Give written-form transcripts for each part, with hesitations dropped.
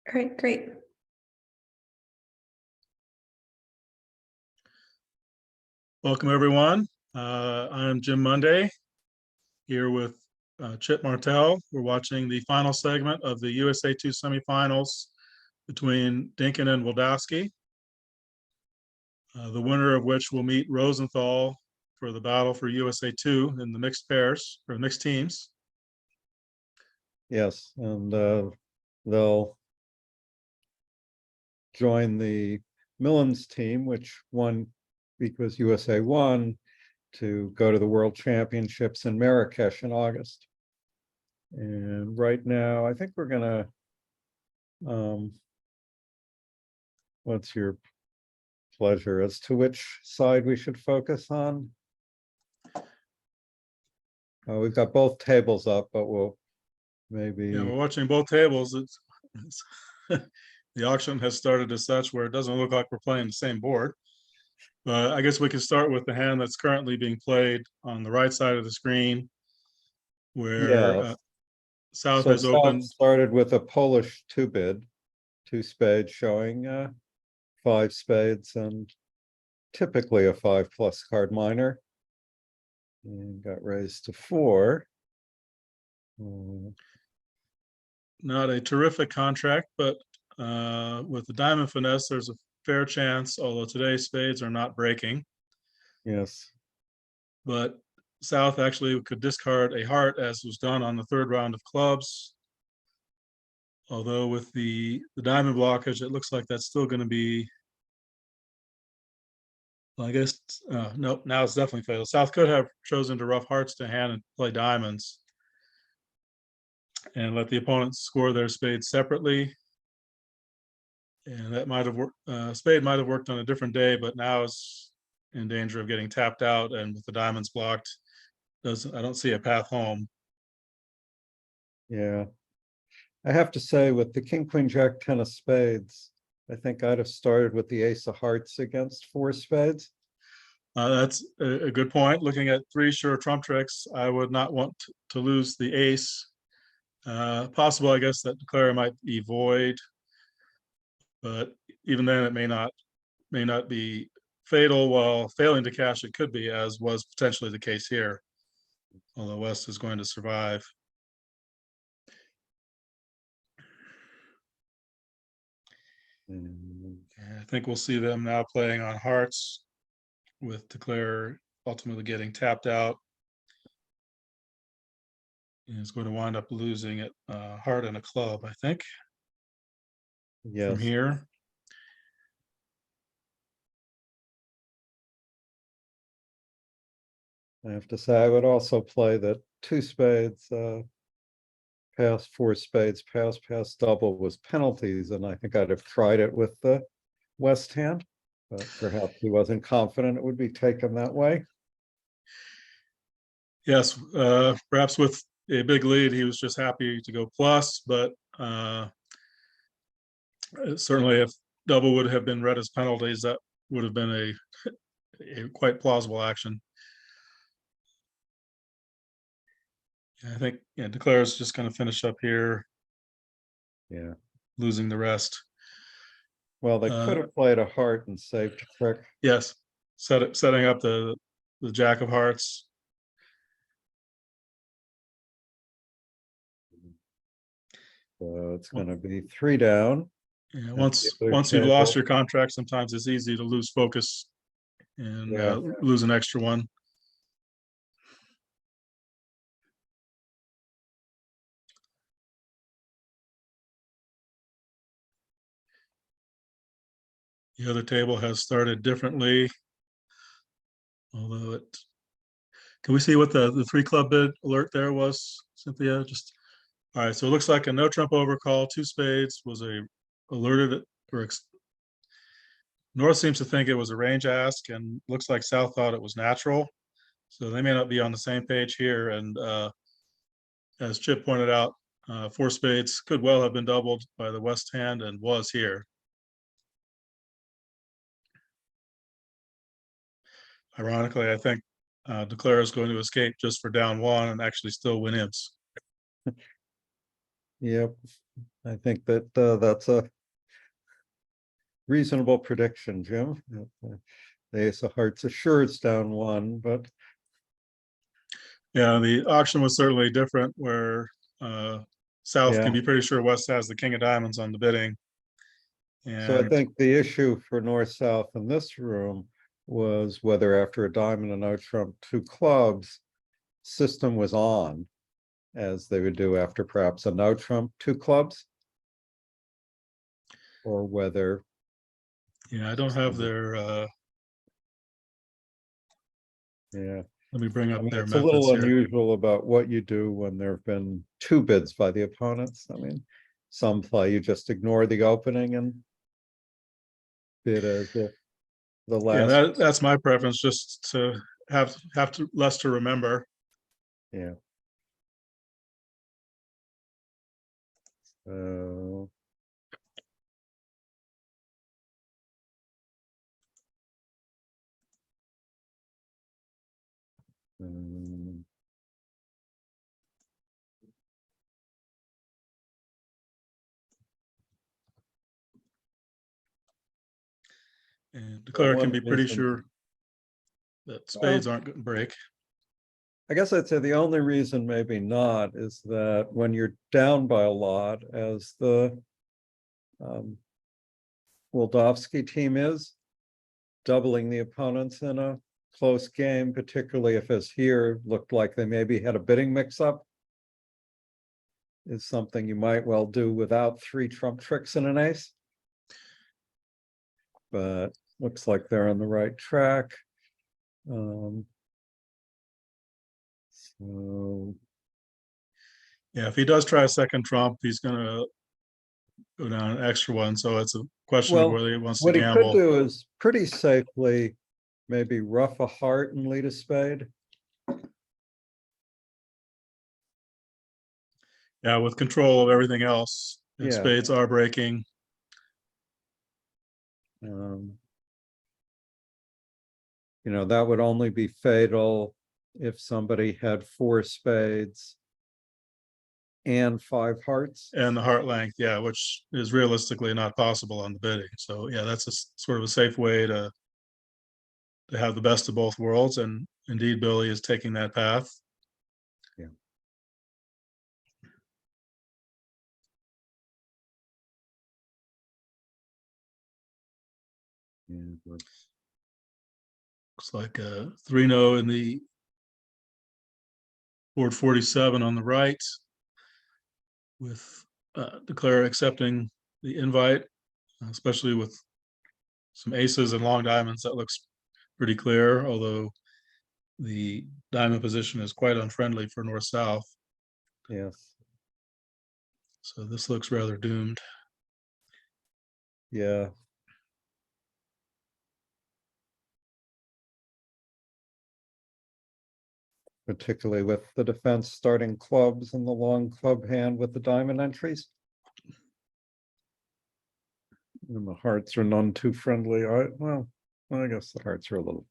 All right, great. Welcome, everyone. I'm Jim Monday here with Chip Martell. We're watching the final segment of the USA2 semifinals between Dinkin and Wildowski, the winner of which will meet Rosenthal for the battle for USA2 in the mixed pairs or mixed teams. Yes, and they'll join the Millens team, which won because USA won to go to the World Championships in Marrakesh in August. And right now, I think we're gonna, what's your pleasure as to which side we should focus on? We've got both tables up, but we'll maybe. Yeah, we're watching both tables. It's the auction has started as such where it doesn't look like we're playing the same board. But I guess we can start with the hand that's currently being played on the right side of the screen, where South has opened. Started with a Polish two spades showing 5 spades and typically a 5+ card minor, and got raised to 4. Not a terrific contract, but with the diamond finesse, there's a fair chance, although today's spades are not breaking. Yes. But South actually could discard a heart, as was done on the third round of clubs. Although with the diamond blockage, it looks like that's still going to be, well, I guess, nope, now it's definitely fatal. South could have chosen to rough hearts to hand and play diamonds and let the opponents score their spades separately. And that might have worked. Spade might have worked on a different day, but now is in danger of getting tapped out. And with the diamonds blocked, I don't see a path home. Yeah. I have to say, with the king, queen, jack, 10 of spades, I think I'd have started with the ace of hearts against 4 spades. That's a good point. Looking at 3 sure trump tricks, I would not want to lose the ace. Possible, I guess, that declare might be void, but even then it may not be fatal. While failing to cash, it could be, as was potentially the case here, although West is going to survive. I think we'll see them now playing on hearts, with declare ultimately getting tapped out. And it's going to wind up losing at heart and a club, I think. Yes. From here. I have to say, I would also play the 2 spades, pass, 4 spades, pass double was penalties, and I think I'd have tried it with the West hand, but perhaps he wasn't confident it would be taken that way. Yes, perhaps with a big lead, he was just happy to go plus, but certainly if double would have been read as penalties, that would have been a quite plausible action. I think declare is just going to finish up here. Yeah. Losing the rest. Well, they could have played a heart and saved a trick. Yes, setting up the jack of hearts. So it's going to be 3 down. Yeah, once you've lost your contract, sometimes it's easy to lose focus and lose an extra one. The other table has started differently, although can we see what the 3 club bid alert there was, Cynthia? Just all right. So it looks like a no trump overcall, 2 spades was alerted, or North seems to think it was a range ask, and looks like South thought it was natural. So they may not be on the same page here. And as Chip pointed out, 4 spades could well have been doubled by the West hand and was here. Ironically, I think declare is going to escape just for down 1 and actually still win imps. Yep. I think that that's a reasonable prediction, Jim. The ace of hearts assures down one, but Yeah, the auction was certainly different where South can yeah. be pretty sure West has the king of diamonds on the bidding. So I And think the issue for north-south in this room was whether after a diamond and no trump, two clubs, system was on, as they would do after perhaps a no trump, two clubs, or whether, yeah, I don't have their, yeah. let me bring I up mean, their it's a methods little here. unusual about what you do when there have been two bids by the opponents. I mean, some play, you just ignore the opening and bid as if the Yeah, last, that's my preference, just to have to less to remember. yeah. Uh, um, And well, declare can one be pretty reason, sure that spades well, aren't going to break. I guess I'd say the only reason maybe not is that when you're down by a lot, as the um, Wildovsky team is, doubling the opponents in a close game, particularly if as here looked like they maybe had a bidding mix-up, is something you might well do without three trump tricks and an ace. But looks like they're on the right track. So Yeah, if he does try a second trump, he's going to go down an extra one. So it's a question of well, whether he wants to what he could gamble. do is pretty safely maybe rough a heart and lead a spade. Yeah, with control of everything else, if Yeah. spades are breaking. Um, that would only be fatal if somebody had four spades and five hearts. And the heart length, yeah, which is realistically not possible on the bidding. So yeah, that's a sort of a safe way to have the best of both worlds. And indeed, Billy is taking that path. Yeah. Yeah, Looks like a 3-0 in the board 47 on the right, with declare accepting the invite, especially with some aces and long diamonds. That looks pretty clear, although the diamond position is quite unfriendly for north south. yes. So this looks rather doomed. Yeah. Particularly with the defense starting clubs and the long club hand with the diamond entries. And the hearts are none too friendly. Well, I guess the hearts are a little.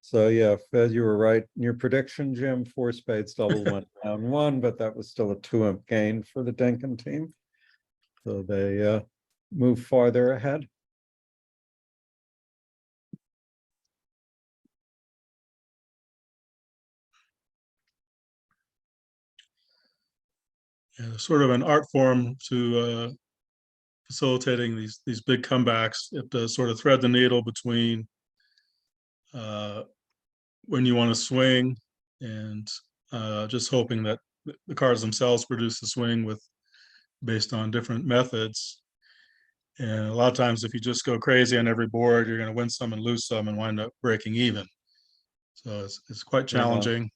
So yeah, Fed, you were right in your prediction, Jim. Four spades double went down one, but that was still a 2-imp gain for the Denkin team. So they move farther ahead. Yeah, sort of an art form to facilitating these big comebacks. It does sort of thread the needle between uh, when you want to swing and just hoping that the cards themselves produce the swing with based on different methods. And a lot of times, if you just go crazy on every board, you're going to win some and lose some and wind up breaking even. So it's quite Yeah. challenging.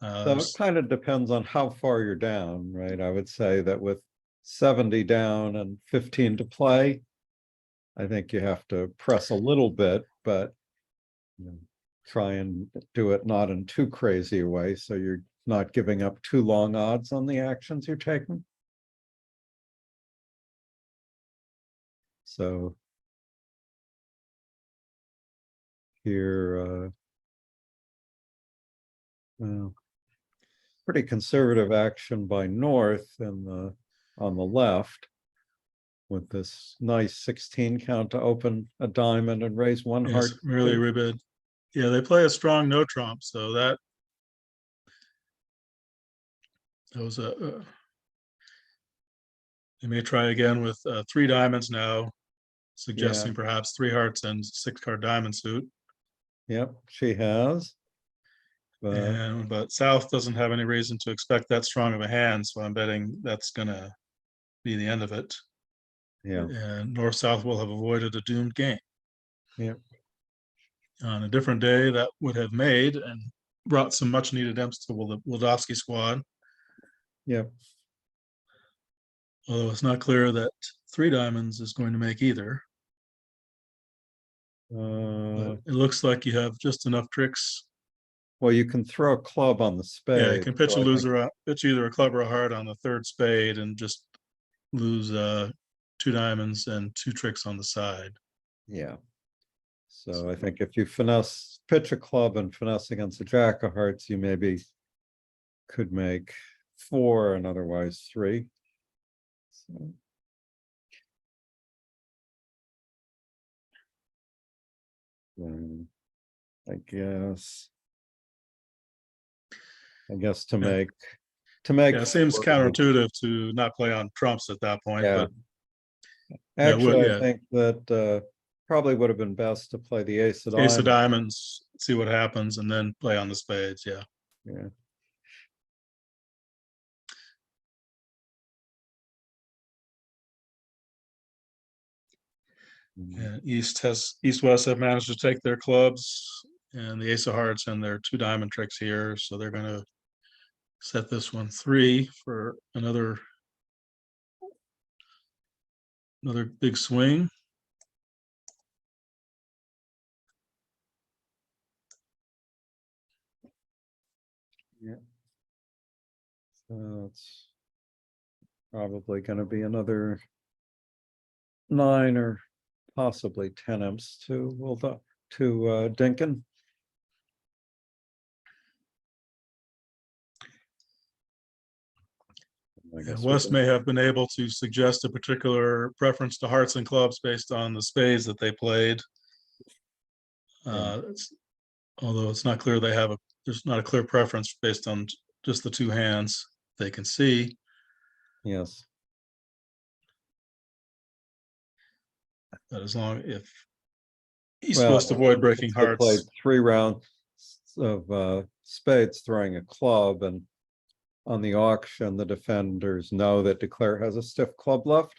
So it kind of depends on how far you're down, right? I would say that with 70 down and 15 to play, I think you have to press a little bit, but try and do it not in too crazy a way, so you're not giving up too long odds on the actions you're taking. So here, well, pretty conservative action by North in the on the left with this nice 16 count to open a diamond and raise one heart. Yes, really rebid. Yeah, they play a strong no trump, so that was a. They may try again with 3 diamonds now, suggesting perhaps 3 hearts and 6-card diamond suit. Yep, she has. But South doesn't have any reason to expect that strong of a hand, so I'm betting that's gonna be the end of it. Yeah. And North South will have avoided a doomed game. Yeah. On a different day, that would have made and brought some much needed imps to the Wildowski squad. Yep. Although it's not clear that 3 diamonds is going to make either. But it looks like you have just enough tricks. Well, you can throw a club on the spade. Yeah, you can pitch so a I think- loser, pitch either a club or a heart on the 3rd spade and just lose 2 diamonds and 2 tricks on the side. Yeah. So I think if you pitch a club and finesse against a jack of hearts, you maybe could make 4 and otherwise 3. So. I guess to make Yeah, it seems counterintuitive to not play on trumps at that point, yeah. but Actually, I think that probably would have been best to play the ace of diamonds. Ace of diamonds, see what happens, and then play on the spades. Yeah. Yeah. And East-West have managed to take their clubs and the ace of hearts and their 2 diamond tricks here. So they're going to set this one 3 for another big swing. Yeah. So it's probably going to be another 9 or possibly 10 imps to Dinkin. West may have been able to suggest a particular preference to hearts and clubs based on the spades that they played. Although it's not clear there's not a clear preference based on just the 2 hands they can see. Yes. But as long if he's supposed to avoid breaking hearts. Played 3 rounds of spades throwing a club, and on the auction, the defenders know that Declare has a stiff club left.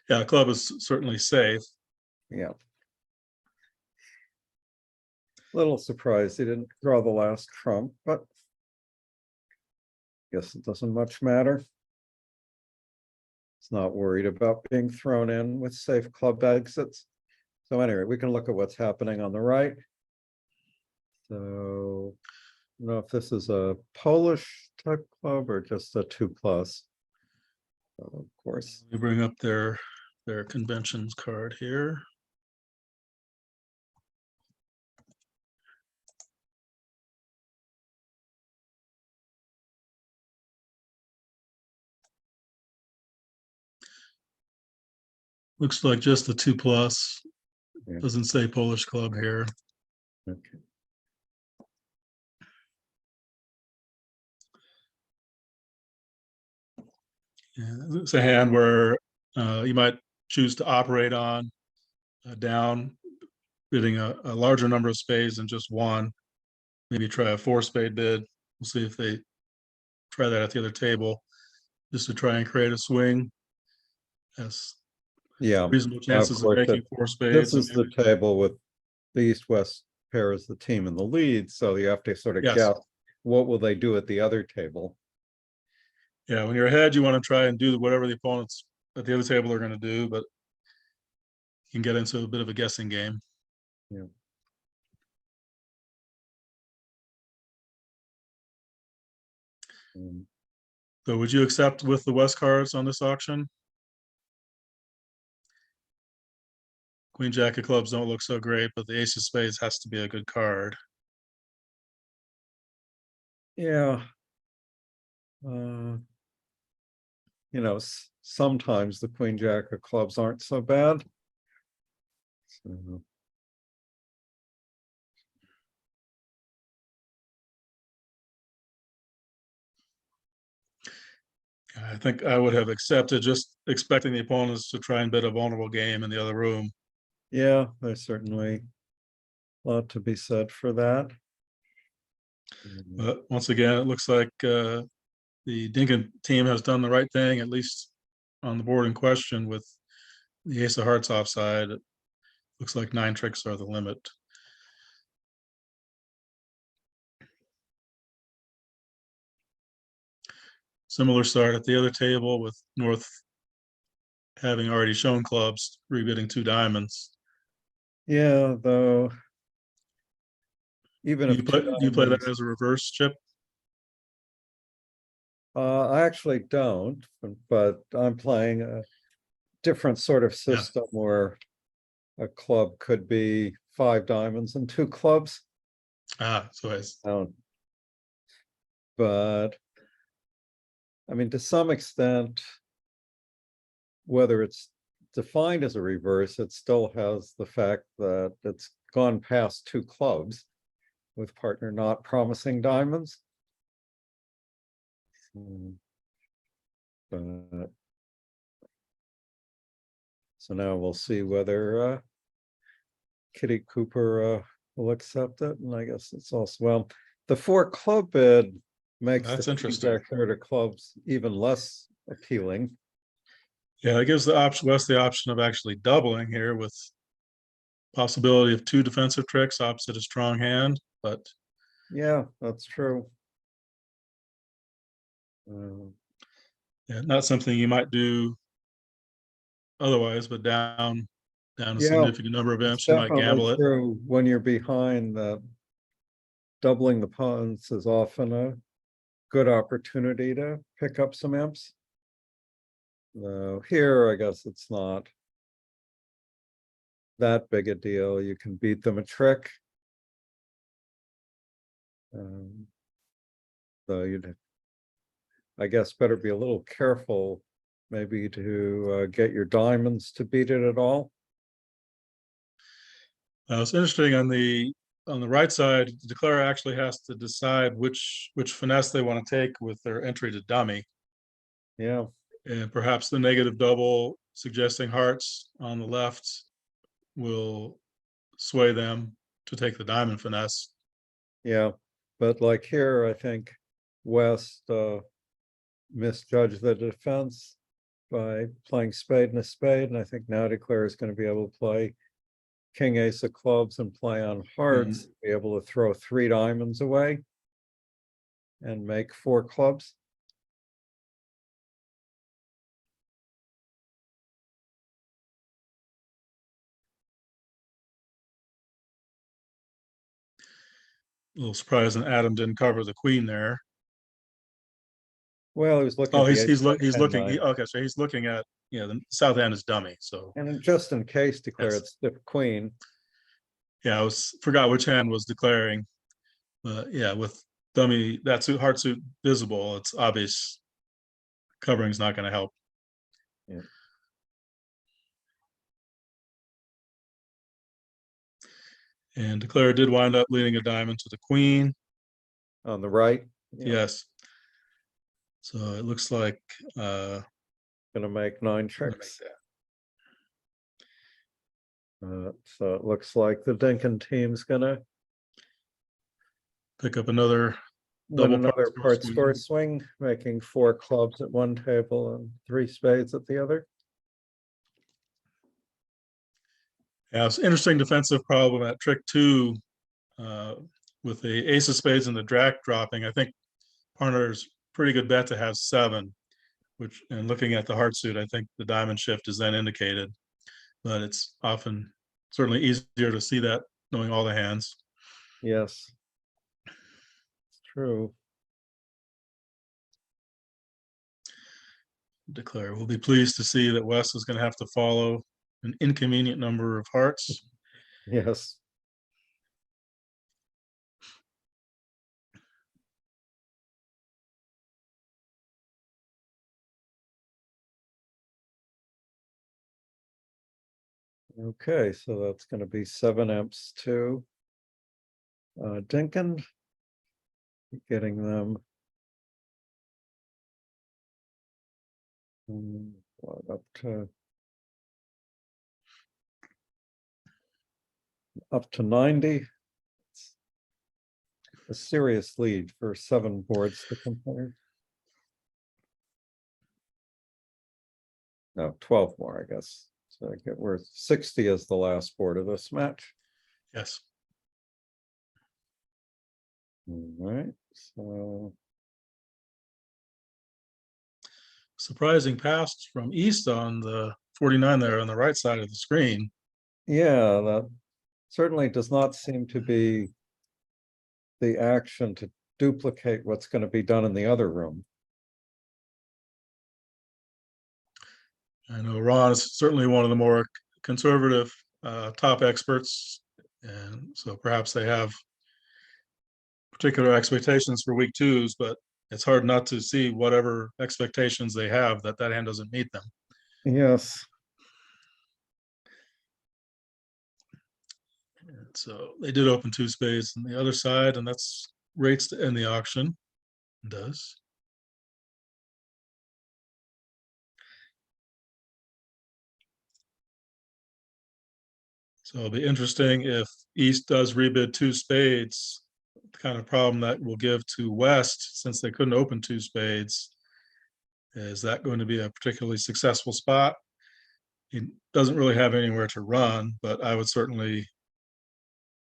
Yeah, club is certainly safe. Yeah. Little surprised he didn't draw the last trump, but guess it doesn't much matter. It's not worried about being thrown in with safe club exits. So anyway, we can look at what's happening on the right. So I don't know if this is a Polish type club or just a 2+. Of course. We bring up their conventions card here. Looks like just the 2+. Yeah. Doesn't say Polish club here. Okay. Yeah, it's a hand where you might choose to operate on down, bidding a larger number of spades than just one. Maybe try a 4-spade bid. We'll see if they try that at the other table, just to try and create a swing. Yes. Yeah. Reasonable chances of making 4 spades. This is the table with the East-West pair as the team in the lead, so you have to sort of guess what will they do at the other table. Yeah, when you're ahead, you want to try and do whatever the opponents at the other table are going to do, but you can get into a bit of a guessing game. Yeah. So would you accept with the West cards on this auction? Queen Jack of clubs don't look so great, but the Ace of spades has to be a good card. Yeah. you know, sometimes the queen jack of clubs aren't so bad. So, I think I would have accepted, just expecting the opponents to try and bet a vulnerable game in the other room. yeah, there's certainly a lot to be said for that. But once again, it looks like the Dinkin team has done the right thing, at least on the board in question, with the ace of hearts offside. It looks like 9 tricks are the limit. Similar start at the other table, with North having already shown clubs, rebidding 2 diamonds. Yeah, though, even if two You play that diamonds, as a reverse chip? I actually don't, but I'm playing a different sort of Yeah. system where a club could be 5 diamonds and 2 clubs. So it's But I mean, to some extent, whether it's defined as a reverse, it still has the fact that it's gone past 2 clubs with partner not promising diamonds. But so now we'll see whether Kitty Cooper will accept it. And I guess it's also, well, the 4 club bid makes that's the interesting. jack third of clubs even less appealing. Yeah, it gives the option West the option of actually doubling here, with possibility of 2 defensive tricks opposite a strong hand, but Yeah, that's true. yeah, not something you might do otherwise. But down a Yeah, significant number of it's imps, you might definitely gamble it. true. When you're behind, that doubling the pawns is often a good opportunity to pick up some imps. Though here, I guess it's not that big a deal. You can beat them a trick. Though you'd, I guess, better be a little careful, maybe to get your diamonds to beat it at all. It's interesting on the right side, the declarer actually has to decide which finesse they want to take with their entry to dummy, Yeah, and perhaps the negative double suggesting hearts on the left will sway them to take the diamond finesse. yeah. But like here, I think West misjudged the defense by playing spade and a spade, and I think now declare is going to be able to play king ace of clubs and play on hearts, be able to throw 3 diamonds away and make 4 clubs. A little surprising Adam didn't cover the queen there. Well, he was looking Oh, at the he's looking. nine. Okay, so he's looking at, the south end is dummy. So And just in case, declare yes, it's stiff queen. yeah, I forgot which hand was declaring, but yeah, with dummy that heart suit visible, it's obvious covering's not going to help. Yeah. And declare did wind up leading a diamond to the queen. On the right. Yeah. Yes. So it looks like Gonna make 9 tricks. So it looks like the Dinkin team's gonna pick up another win double another part score swing. swing, making 4 clubs at one table and 3 spades at the other. Yeah, it's an interesting defensive problem at trick 2, with the ace of spades and the jack dropping. I think partner's pretty good bet to have 7, which, and looking at the heart suit, I think the diamond shift is then indicated, but it's often certainly easier to see that knowing all the hands. Yes, it's true. Declare we'll be pleased to see that West is going to have to follow an inconvenient number of hearts. Yes. Okay, so that's gonna be 7 imps to Dinkin. Getting them. What, up to 90. It's a serious lead for 7 boards to compare. No, 12 more, I guess. So I get worth 60 as the last board of this match. Yes. All right, so Surprising pass from East on the 49 there on the right side of the screen. yeah, that certainly does not seem to be the action to duplicate what's going to be done in the other room. I know Ron is certainly one of the more conservative top experts, and so perhaps they have particular expectations for week twos, but it's hard not to see whatever expectations they have that hand doesn't meet them. Yes. And so they did open 2 spades on the other side, and that's rates to end the auction. It does. So it'll be interesting if East does rebid 2 spades, the kind of problem that will give to West, since they couldn't open 2 spades. Is that going to be a particularly successful spot? He doesn't really have anywhere to run, but I would certainly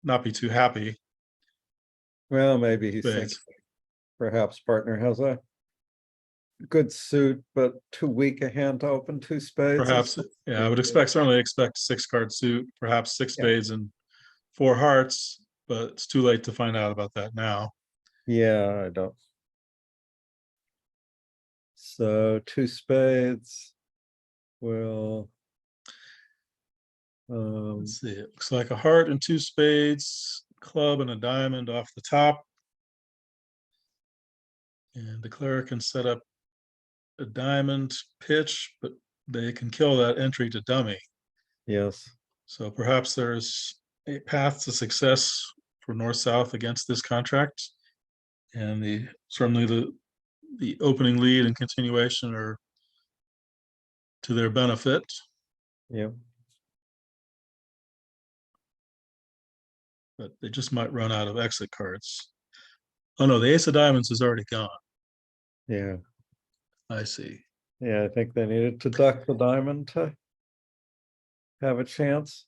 not be too happy. Well, maybe he's thinking Spades. perhaps partner has a good suit, but too weak a hand to open 2 spades. Perhaps, yeah, I would certainly expect 6-card suit, perhaps 6 Yeah. spades and 4 hearts, but it's too late to find out about that now. Yeah, I don't. So 2 spades will. Let's see, it looks like a heart and 2 spades, club and a diamond off the top. And declarer can set up a diamond pitch, but they can kill that entry to dummy. Yes. So perhaps there's a path to success for North-South against this contract. And certainly the opening lead and continuation are to their benefit. Yeah. But they just might run out of exit cards. Oh no, the ace of diamonds is already gone. Yeah. I see. Yeah, I think they needed to duck the diamond to have a chance.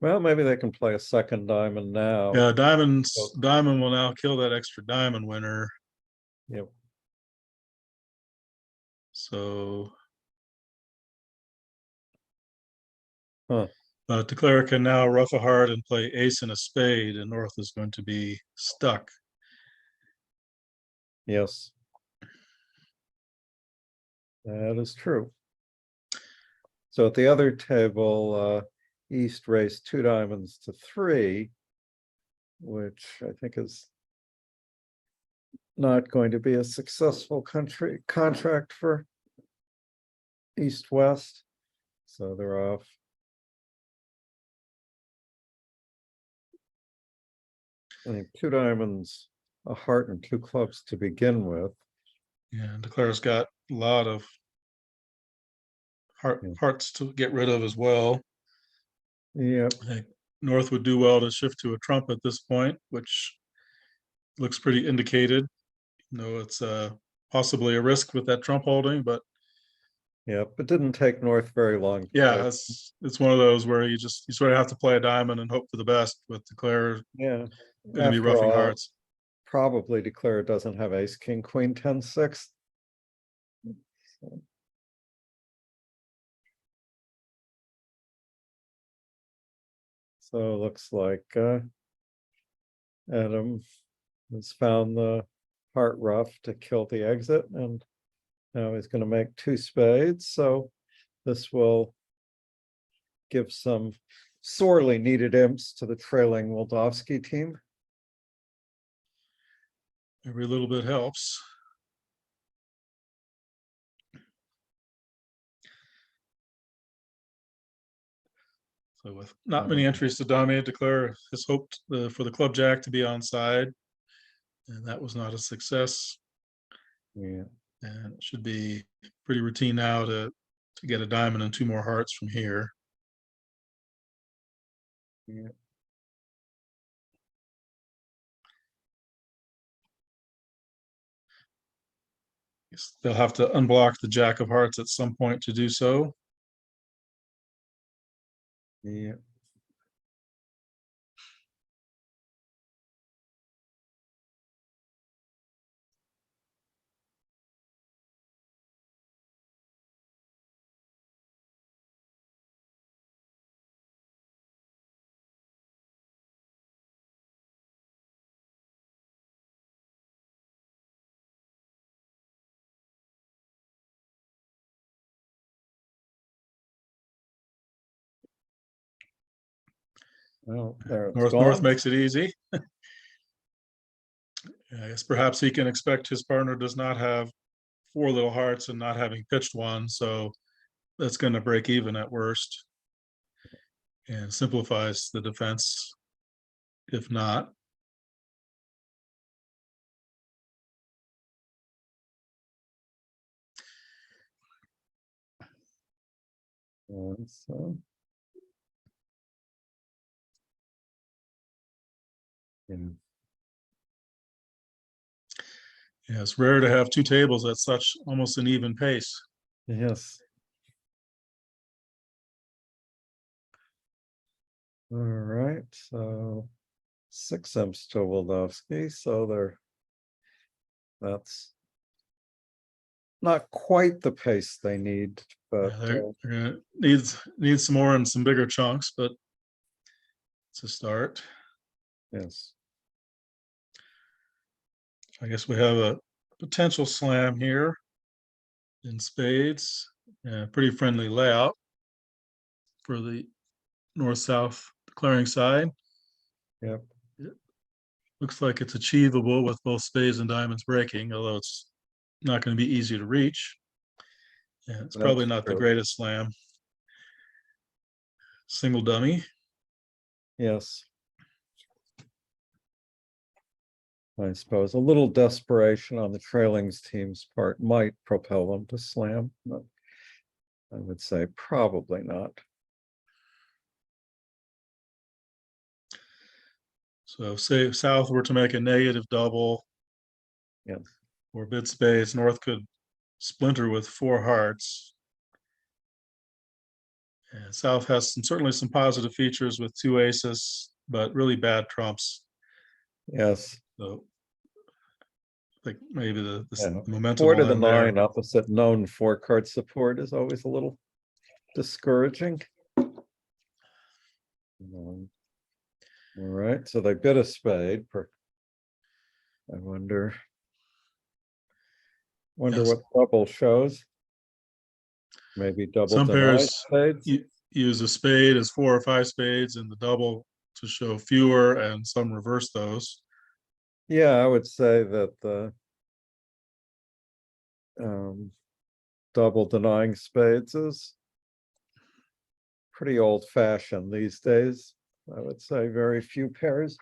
Well, maybe they can play a second diamond now. Yeah, diamond will now kill that extra diamond winner. Yep. So Huh. declarer can now ruff a heart and play ace and a spade, and North is going to be stuck. Yes. That is true. So at the other table, East raised 2 diamonds to 3, which I think is not going to be a successful contract for East-West. So they're off. I think 2 diamonds, a heart, and 2 clubs to begin with. Yeah, and declarer's got a lot of hearts to get rid of as well. Yep. I think North would do well to shift to a trump at this point, which looks pretty indicated. It's possibly a risk with that trump holding, but Yep, it didn't take North very long. yeah, it's one of those where you sort of have to play a diamond and hope for the best with declare. Yeah. Going to be roughing hearts. Probably declare doesn't have ace, king, queen, 10, 6. So it looks like Adam has found the heart rough to kill the exit, and now he's going to make 2 spades. So this will give some sorely needed imps to the trailing Wildowski team. Every little bit helps. So with not many entries to dominate, declare has hoped for the club jack to be onside, and that was not a success. Yeah. And it should be pretty routine now to get a diamond and 2 more hearts from here. Yeah. They'll have to unblock the jack of hearts at some point to do so. Yeah. Well, there it's North gone. makes it easy. I guess perhaps he can expect his partner does not have 4 little hearts and not having pitched one, so that's going to break even at worst and simplifies the defense if not. So, yeah. Yeah, it's rare to have 2 tables at such almost an even pace. Yes. All right, so 6 M's to Wildowski, so that's not quite the pace they need, but Yeah, they're gonna need some more and some bigger chunks, but it's a start. yes. I guess we have a potential slam here in spades. Yeah, pretty friendly layout for the north-south declaring side. Yep. It looks like it's achievable with both spades and diamonds breaking, although it's not going to be easy to reach. Yeah, it's probably That's not the true. greatest slam. Single dummy. Yes. I suppose a little desperation on the trailing team's part might propel them to slam, but I would say probably not. So say if south were to make a negative double Yes. or bid spades, north could splinter with 4 hearts. And south has certainly some positive features with 2 aces, but really bad trumps. Yes. So I think maybe the Yeah. momentum 4 to will the end there. 9 opposite known 4-card support is always a little discouraging. All right, so they bid a spade. I wonder Yes. what double shows. Maybe double Some deny pairs spades. use a spade as 4 or 5 spades and the double to show fewer, and some reverse those. Yeah, I would say that the double denying spades is pretty old fashioned these days. I would say very few pairs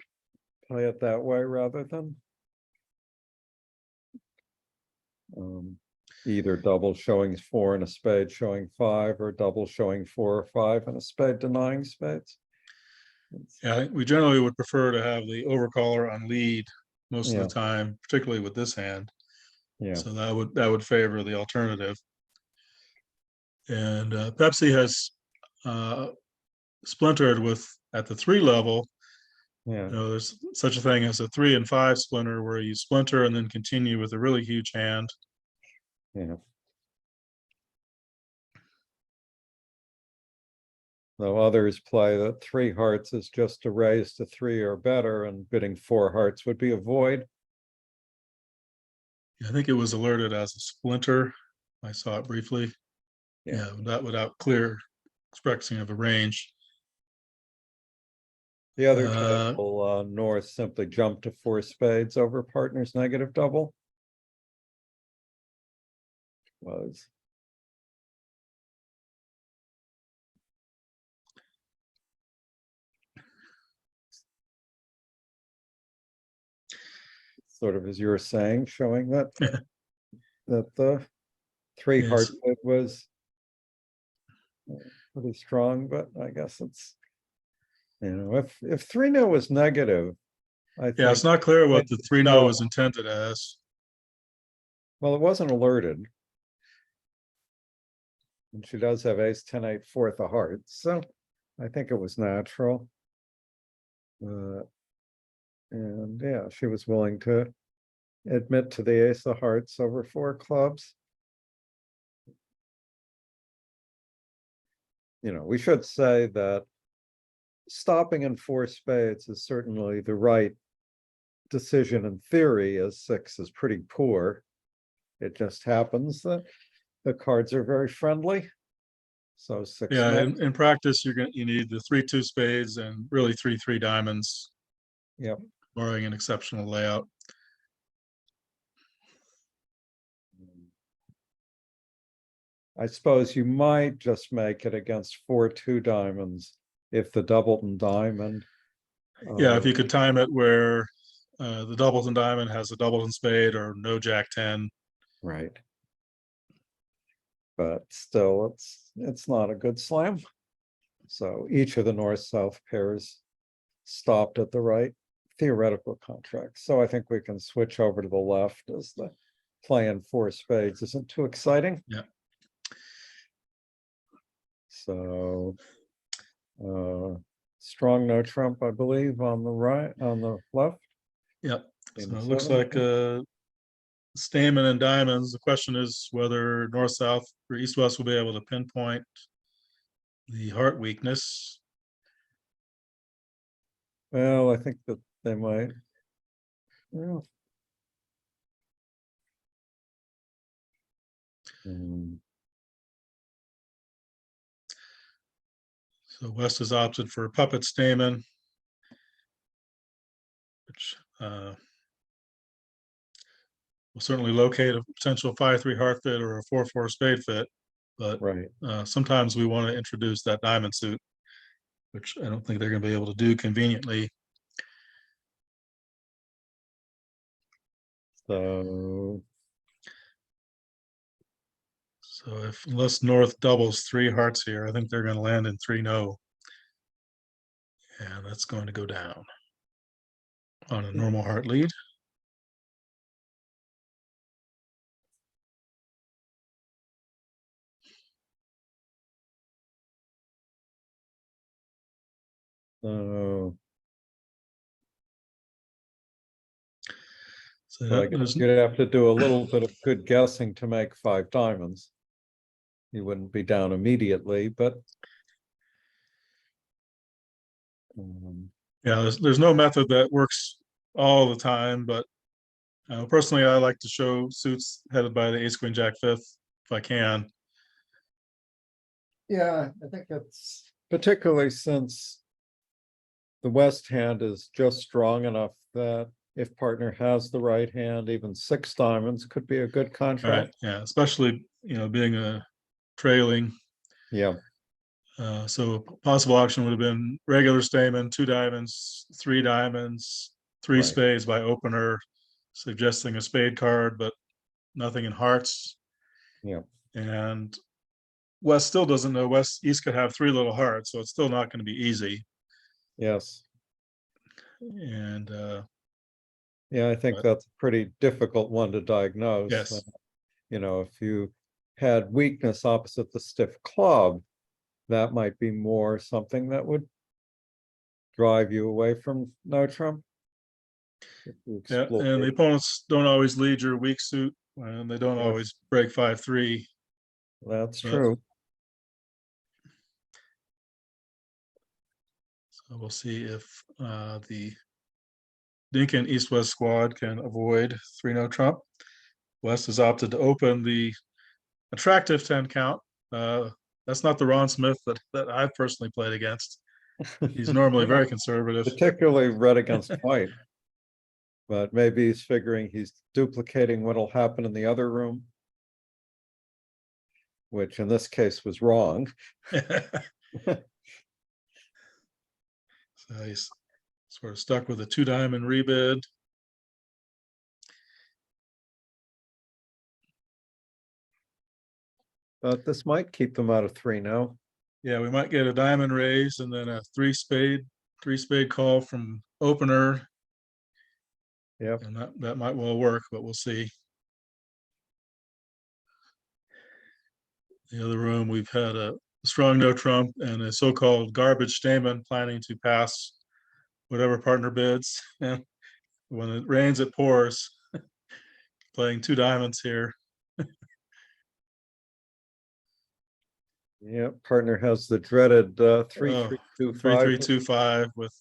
play it that way rather than either double showing 4 and a spade showing 5, or double showing 4 or 5 and a spade denying spades. Yeah, we generally would prefer to have the overcaller on lead most Yeah. of the time, particularly with this hand. Yeah. So that would favor the alternative. And Pepsi has splintered with at the 3 level. Yeah. There's such a thing as a 3 and 5 splinter where you splinter and then continue with a really huge hand. Yeah. Though others play that 3 hearts is just a raise to 3 or better, and bidding 4 hearts would be a void. I think it was alerted as a splinter. I saw it briefly. Yeah. That without clear expressing of a range. The other Uh, table, North simply jumped to 4 spades over partner's negative double. Was sort of as you were saying, showing that the 3 Yes. heart bid was pretty strong, but I guess it's, if 3-0 was negative, I Yeah, it's think, not clear what like, the 3-0 no, was intended as. well, it wasn't alerted. And she does have ace 10-8 fourth of hearts, so I think it was natural. And yeah, she was willing to admit to the ace of hearts over 4 clubs. We should say that stopping in 4 spades is certainly the right decision in theory, as 6 is pretty poor. It just happens that the cards are very friendly. So 6 Yeah, makes, in practice, you need the 3-2 spades and really 3-3 diamonds, yep. barring an exceptional layout. I suppose you might just make it against 4-2 diamonds if the Doubleton diamond. Yeah, if you could time it where the Doubleton diamond has a Doubleton spade or no Jack 10. Right. But still, it's not a good slam. So each of the north-south pairs stopped at the right theoretical contract. So I think we can switch over to the left as the play in 4 spades isn't too exciting. Yeah. So strong no trump, I believe, on the left. Yep. So In it looks 7. like Stamen and diamonds. The question is whether north south or east west will be able to pinpoint the heart weakness. Well, I think that they might. Yeah. So west has opted for puppet Stamen, which will certainly locate a potential 5-3 heart fit or a 4-4 spade fit. But Right. sometimes we want to introduce that diamond suit, which I don't think they're going to be able to do conveniently. So Unless north doubles 3 hearts here, I think they're going to land in 3-0. And that's going to go down on a normal heart lead. So So I guess you'd have to do a little bit of good guessing to make 5 diamonds. You wouldn't be down immediately, but yeah, there's no method that works all the time, but personally, I like to show suits headed by the ace queen jack fifth if I can. yeah, I think it's particularly since the west hand is just strong enough that if partner has the right hand, even 6 diamonds could be a good Right. contract. Yeah, especially being a trailing. Yeah. So possible auction would have been regular Stamen, 2 diamonds, 3 diamonds, 3 Right. spades by opener, suggesting a spade card, but nothing in hearts. Yeah. And West still doesn't know. East could have 3 little hearts, so it's still not going to be easy. Yes. And Yeah, I think that's a pretty difficult one to diagnose. yes, If you had weakness opposite the stiff club, that might be more something that would drive you away from no trump. yeah, and the opponents don't always lead your weak suit, and they don't always break 5-3. That's But true. so we'll see if the Dinkin East-West squad can avoid 3-0 trump. West has opted to open the attractive 10 count. That's not the Ron Smith that I've personally played against. He's normally very conservative. Particularly red against white. But maybe he's figuring he's duplicating what'll happen in the other room, which in this case was wrong. So he's sort of stuck with a 2-diamond rebid. But this might keep them out of 3 now. Yeah, we might get a diamond raise and then a three spade call from opener, Yep. and that might well work, but we'll see. The other room, we've had a strong no trump and a so-called garbage statement planning to pass whatever partner bids. And when it rains, it pours. Playing 2 diamonds here. Yep. Partner has the dreaded 3-3-2-5. 3-3-2-5 with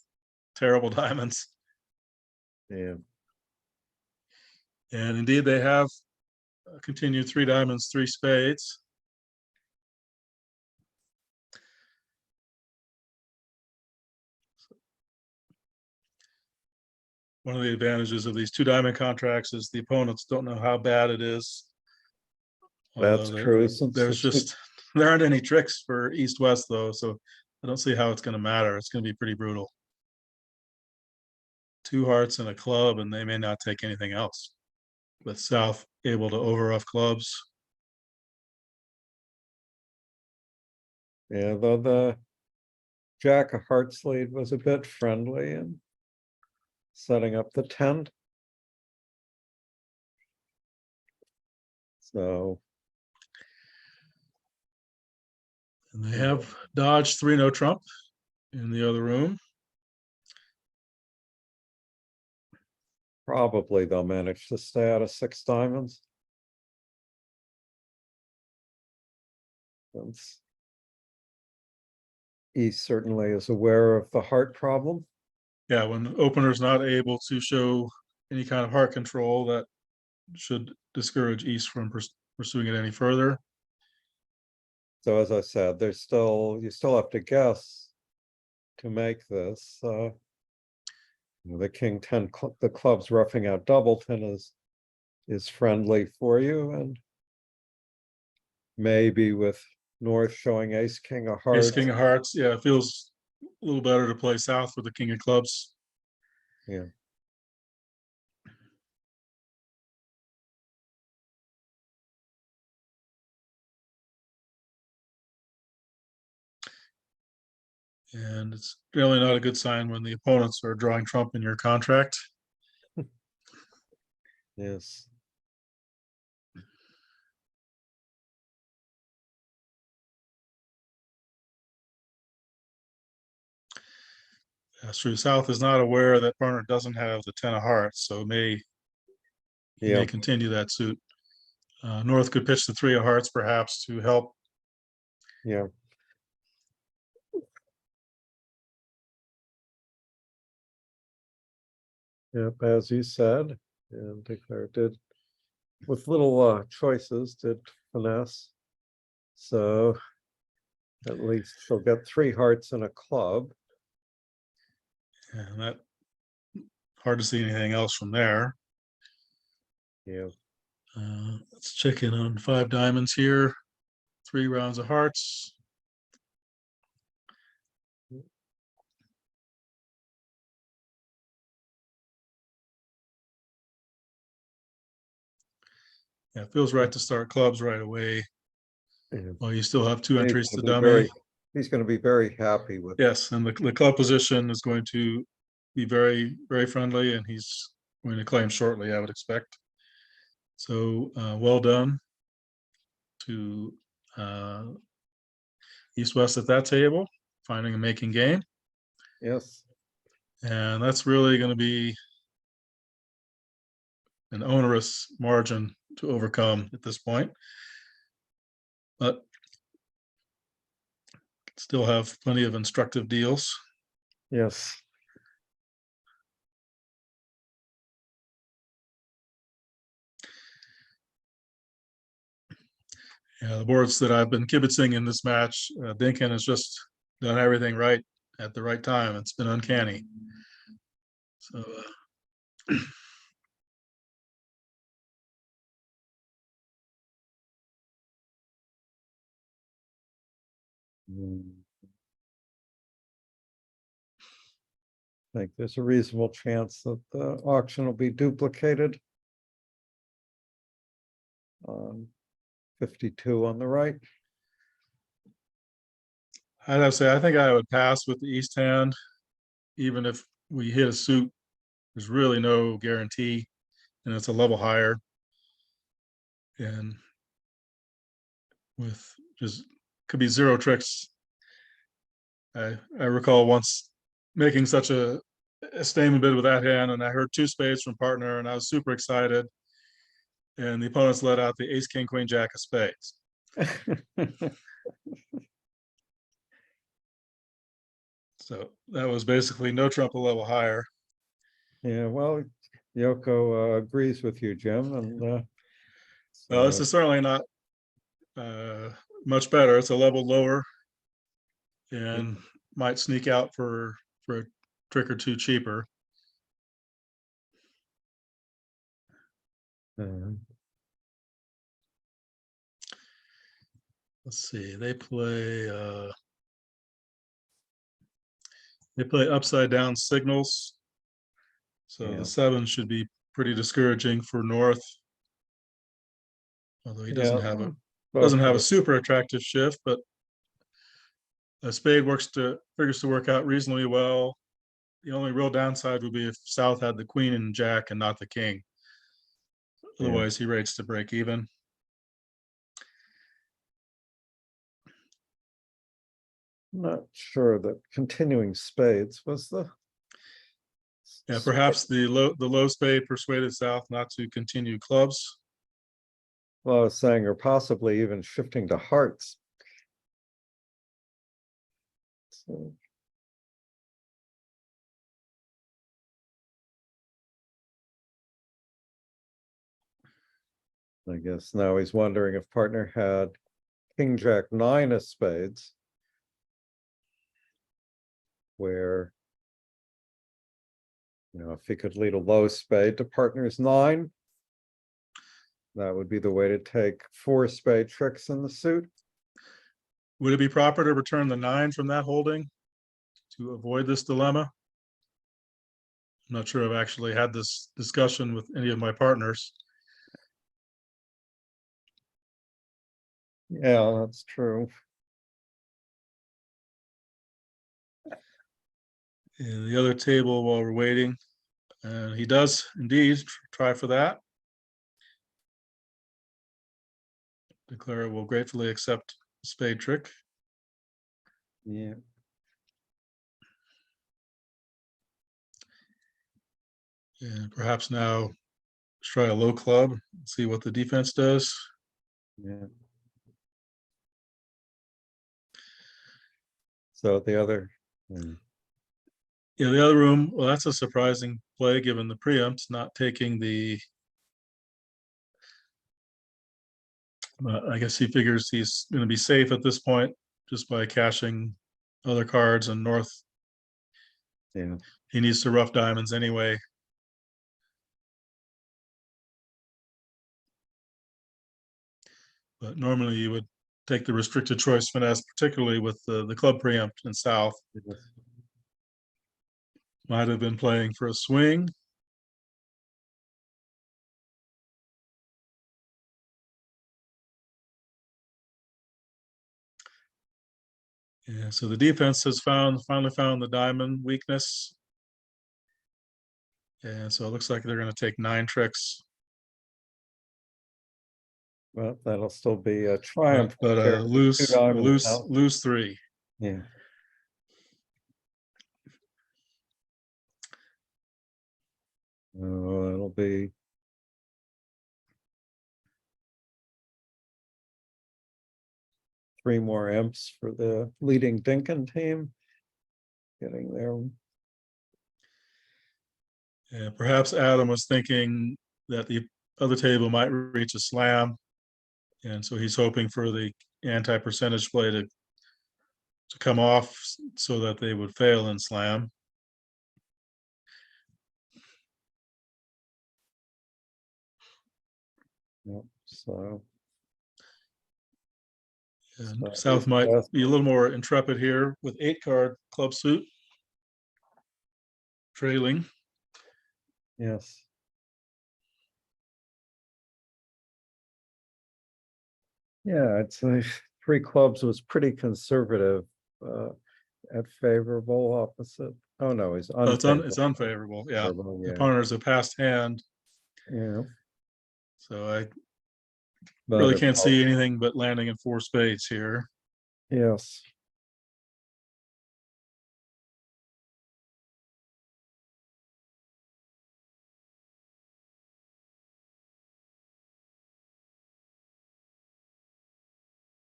terrible diamonds. Yeah. And indeed, they have continued 3 diamonds, 3 spades. One of the advantages of these 2 diamond contracts is the opponents don't know how bad it is. That's true. Since There's just there aren't any tricks for East-West though, so I don't see how it's going to matter. It's going to be pretty brutal. 2 hearts and a club, and they may not take anything else. With South able to over-off clubs. yeah, though the Jack of Hearts lead was a bit friendly and setting up the 10. So And they have dodged 3 no trump in the other room. probably they'll manage to stay out of 6 diamonds. Since he certainly is aware of the heart problem. Yeah, when opener's not able to show any kind of heart control, that should discourage East from pursuing it any further. So as I said, you still have to guess to make this. The king 10, the club's roughing out Doubleton is friendly for you, and maybe with North showing ace king of hearts. Ace king of hearts, yeah, it feels a little better to play South with the king of clubs. Yeah. And it's really not a good sign when the opponents are drawing trump in your contract. Yes. That's true. South is not aware that partner doesn't have the 10 of hearts, so may continue that suit. North could pitch the 3 of hearts perhaps to help. Yeah. Yep, as you said, and Declare did with little choices did finesse. So at least she'll get 3 hearts and a club. And that hard to see anything else from there. Yeah. Let's check in on 5 diamonds here. 3 rounds of hearts. Yeah, it feels right to start clubs right away. Yeah. Well, you still have 2 entries to dummy. He's going to be very happy with. Yes, and the club position is going to be very, very friendly, and he's going to claim shortly, I would expect. So well done to East-West at that table, finding a making game. Yes. And that's really going to be an onerous margin to overcome at this point. But still have plenty of instructive deals. Yes. Yeah, the boards that I've been kibitzing in this match, Dinkin has just done everything right at the right time. It's been uncanny. So I think there's a reasonable chance that the auction will be duplicated. 52 on the right. I'd have to say, I think I would pass with the East hand, even if we hit a suit. There's really no guarantee, and it's a level higher. And with just could be zero tricks. I recall once making such a statement bid with that hand, and I heard two spades from partner, and I was super excited. And the opponents let out the ace, king, queen, jack of spades. So that was basically no trump a level higher. Yeah, well, Yoko agrees with you, Jim, and Well, this is certainly not much better. It's a level lower and might sneak out for a trick or two cheaper. Let's see. They play upside down signals. So Yeah. the 7 should be pretty discouraging for North. Although he doesn't have a super attractive shift, but a spade figures to work out reasonably well. The only real downside would be if South had the queen and jack and not the king. Otherwise, he rates to break even. Not sure that continuing spades was the. Yeah, perhaps the low spade persuaded South not to continue clubs. Well, I was saying, or possibly even shifting to hearts. So. I guess now he's wondering if partner had king, jack, 9 of spades, where, if he could lead a low spade to partner's 9, that would be the way to take 4 spade tricks in the suit. Would it be proper to return the 9 from that holding to avoid this dilemma? I'm not sure I've actually had this discussion with any of my partners. Yeah, that's true. In the other table while we're waiting, and he does indeed try for that. Declare will gratefully accept spade trick. Yeah. And perhaps now let's try a low club, see what the defense does. Yeah. So the other. Yeah, the other room, well, that's a surprising play given the preempt, not taking the. I guess he figures he's going to be safe at this point just by cashing other cards, and North. Yeah. He needs to rough diamonds anyway. But normally you would take the restricted choice finesse, particularly with the club preempt in South. Might have been playing for a swing. Yeah, so the defense has finally found the diamond weakness. And so it looks like they're going to take 9 tricks. Well, that'll still be a triumph. But lose 3. Yeah. Oh, it'll be. Three more imps for the leading Dinkin team. Getting there. Yeah, perhaps Adam was thinking that the other table might reach a slam. And so he's hoping for the anti-percentage play to to come off so that they would fail in slam. Yep, so. And So South might be a little more intrepid here with 8-card club suit trailing. Yes. Yeah, I'd say 3 clubs was pretty conservative at favorable opposite. Oh, no, he's Oh, it's unfavorable. unfavorable. Yeah, the Yeah, opponent is a passed hand, yeah, so I but really it, can't see anything but landing in 4 spades here. yes.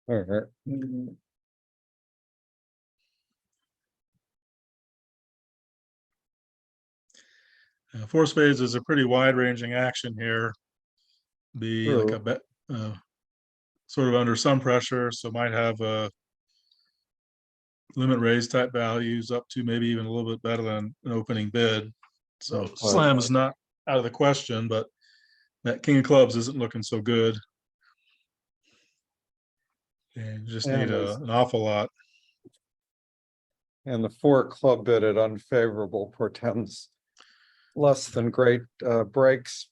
All right. 4 spades is a pretty wide-ranging action here. Be like a True. bet, sort of under some pressure, so might have a limit raise type values up to maybe even a little bit better than an opening bid. So Okay. slam is not out of the question, but that king of clubs isn't looking so good. And you just need an awful lot. And the 4 club bid at unfavorable portends less than great breaks.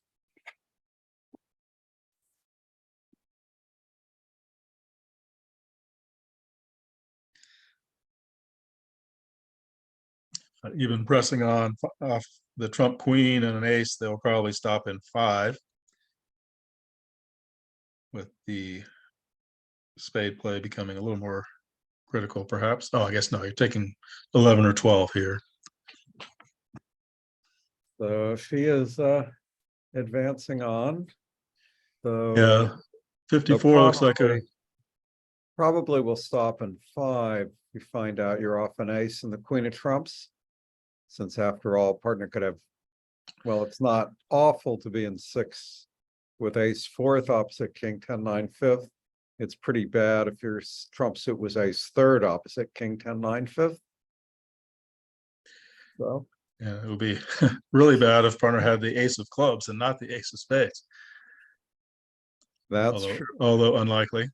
Even pressing on off the trump queen and an ace, they'll probably stop in 5 with the spade play becoming a little more critical, perhaps. Oh, I guess no, you're taking 11 or 12 here. So if he is advancing on, so Yeah, 54 looks like a probably will stop in 5. You find out you're off an ace and the queen of trumps. Since after all, partner could have, well, it's not awful to be in 6 with ace 4th opposite king 10-9 5th. It's pretty bad if your trump suit was ace 3rd opposite king 10-9 5th. So yeah, it would be really bad if partner had the ace of clubs and not the ace of spades. that's true. Although unlikely.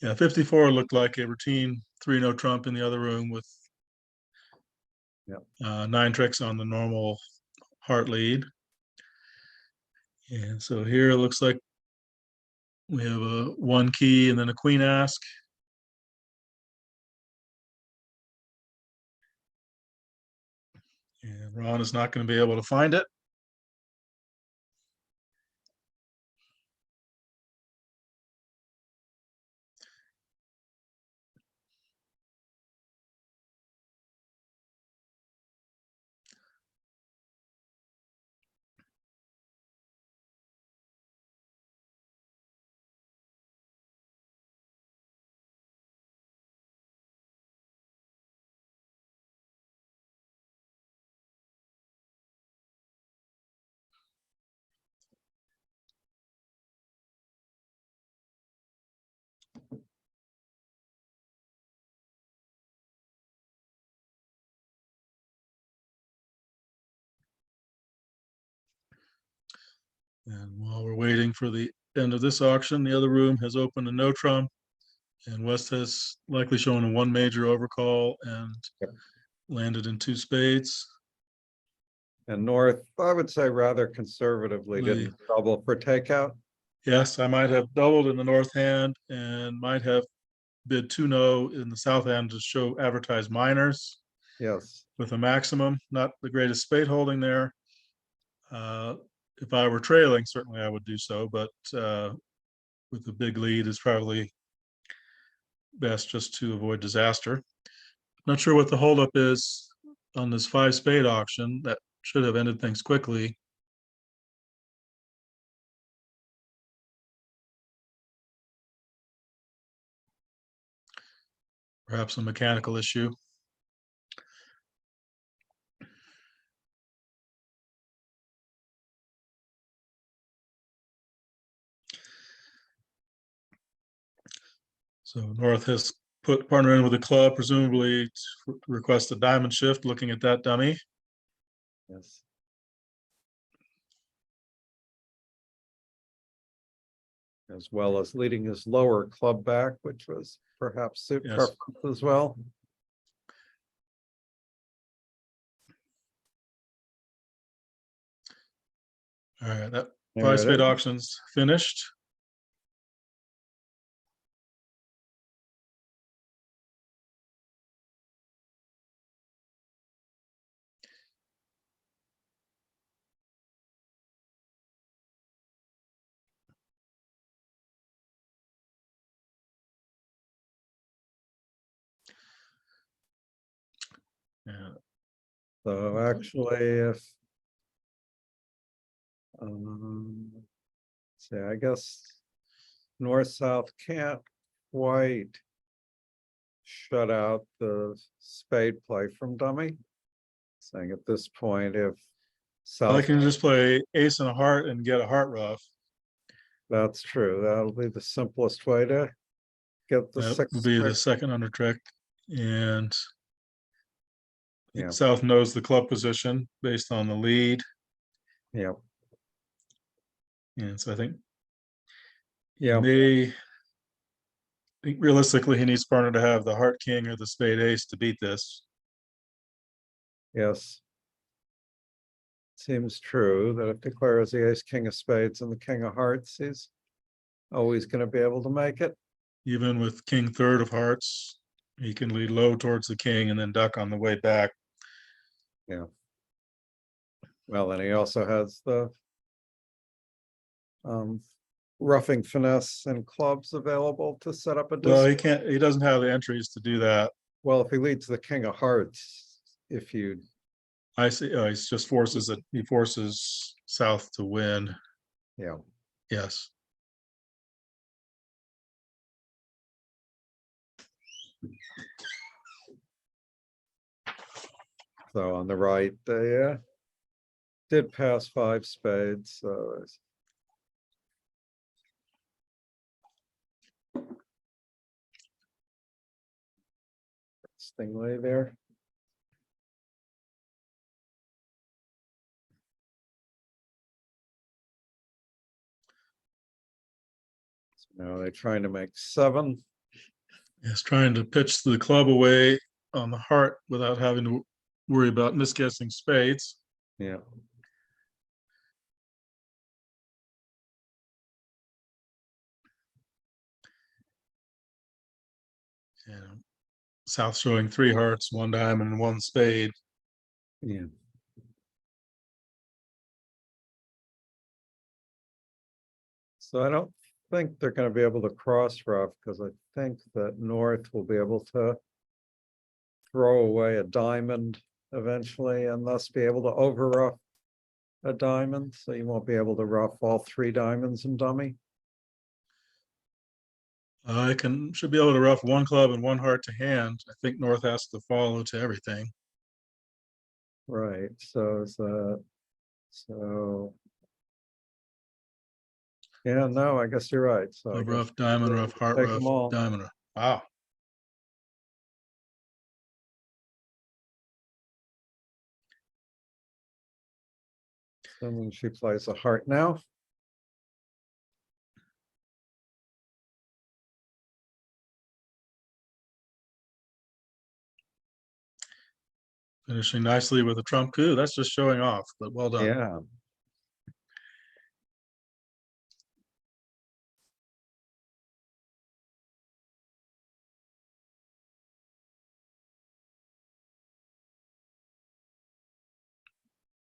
Yeah, 54 looked like a routine 3-no trump in the other room with 9 tricks on the normal heart lead. And so here it looks like we have a 1 key and then a queen ask. And Ron is not going to be able to find it. And while we're waiting for the end of this auction, the other room has opened a no trump, and West has likely shown a 1 major overcall and landed in 2 spades. And North, I would say rather conservatively, didn't double for takeout. Yes, I might have doubled in the north hand and might have bid 2-no in the south hand to show advertised minors. Yes. With a maximum, not the greatest spade holding there. If I were trailing, certainly I would do so, but with the big lead is probably best just to avoid disaster. Not sure what the holdup is on this 5 spade auction. That should have ended things quickly. Perhaps a mechanical issue. So North has put partner in with a club, presumably to request a diamond shift, looking at that dummy. Yes. As well as leading his lower club back, which was perhaps suit Yes. preference as well. All right, that There five it spade is. auction's finished. Yeah. So actually, if see, I guess north-south can't quite shut out the spade play from dummy. Saying at this point, if I south, can just play ace and a heart and get a heart rough. that's true. That'll be the simplest way to get the That would six. be the second under trick. And Yeah, South knows the club position based on the lead. yeah, And so I think yeah. I think realistically he needs partner to have the heart king or the spade ace to beat this. Yes. Seems true that if declares the ace, king of spades and the king of hearts, he's always going to be able to make it. Even with king third of hearts, he can lead low towards the king and then duck on the way back. Yeah. Well, and he also has the roughing finesse and clubs available to set up a Well, distance. he doesn't have the entries to do that. Well, if he leads the king of hearts, if you, I see. He forces South to win. yeah, Yes. so on the right, they did pass five spades, so Stingray there. So now they're trying to make seven. He's trying to pitch the club away on the heart without having to worry about misguessing spades. Yeah. And South showing three hearts, one diamond, and one spade. Yeah. So I don't think they're going to be able to cross rough because I think that North will be able to throw away a diamond eventually and thus be able to over rough a diamond. So you won't be able to rough all three diamonds in dummy. I should be able to rough one club and one heart to hand. I think North has to follow to everything. Right. So yeah, no, I guess you're right. So I Club guess rough, diamond rough, heart take rough, them all. diamond rough. Wow. And then she plays a heart now. Finishing nicely with a trump coup. That's just showing off, but well done. Yeah.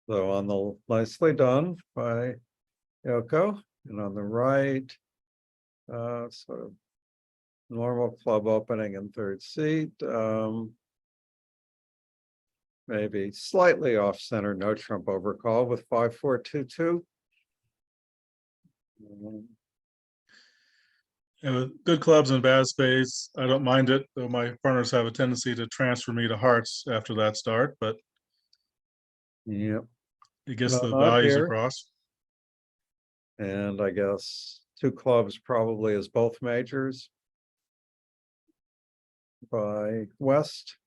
So on the nicely done by Yoko, and on the right, sort of normal club opening in third seat. Maybe slightly off center, no trump overcall with 5-4-2-2. And with good clubs and bad spades, I don't mind it, though my partners have a tendency to transfer me to hearts after that start, but Yep. it gets No, the not values here. across. And I guess two clubs probably is both majors. by West.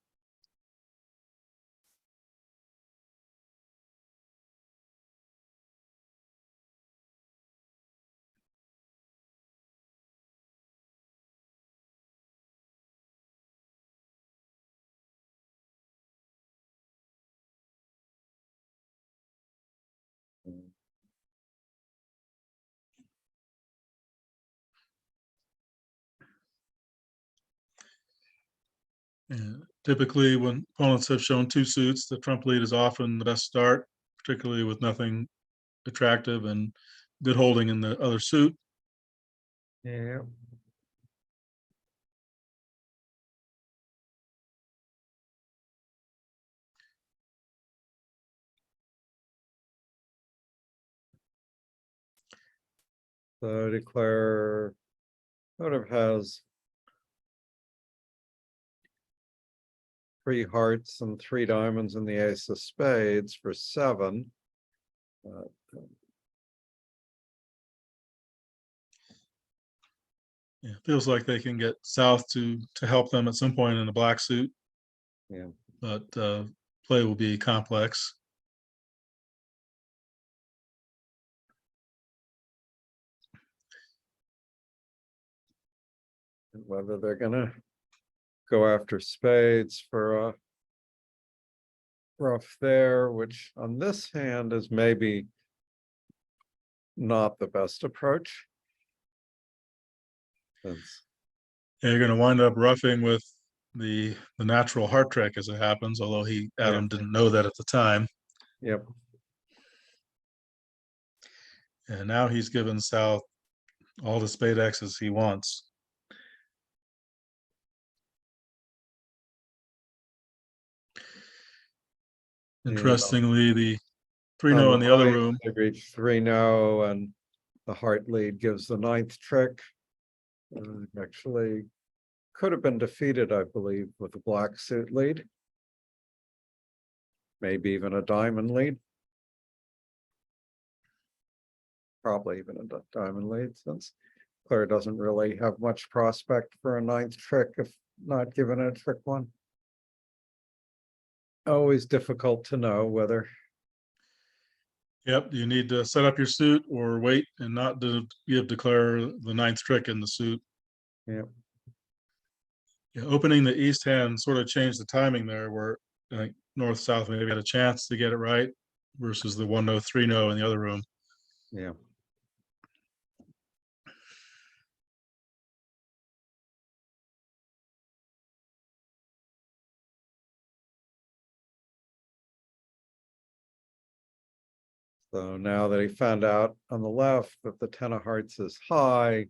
And typically, when opponents have shown two suits, the trump lead is often the best start, particularly with nothing attractive and good holding in the other suit. Yeah. So declare sort of has 3 hearts and 3 diamonds and the ace of spades for 7. Yeah, feels like they can get south to help them at some point in the black suit, Yeah. but play will be complex. Whether they're gonna go after spades for a rough there, which on this hand is maybe not the best approach. Since, Yeah, you're going to wind up roughing with the natural heart trick as it happens, although Adam Yeah. didn't know that at the time. yep, And now he's given South all the spade X's he wants. Interestingly, the 3-0 in the other room. They reach 3-0 and the heart lead gives the 9th trick. Actually could have been defeated, I believe, with a black suit lead. Maybe even a diamond lead. Probably even a diamond lead, since Claire doesn't really have much prospect for a 9th trick if not given a trick one. Always difficult to know whether. Yep, you need to set up your suit or wait and not declare the 9th trick in the suit. Yep. Yeah, opening the east hand sort of changed the timing there, where I think north south maybe had a chance to get it right versus the 1-0 3-0 in the other room. Yeah. So now that he found out on the left that the 10 of hearts is high,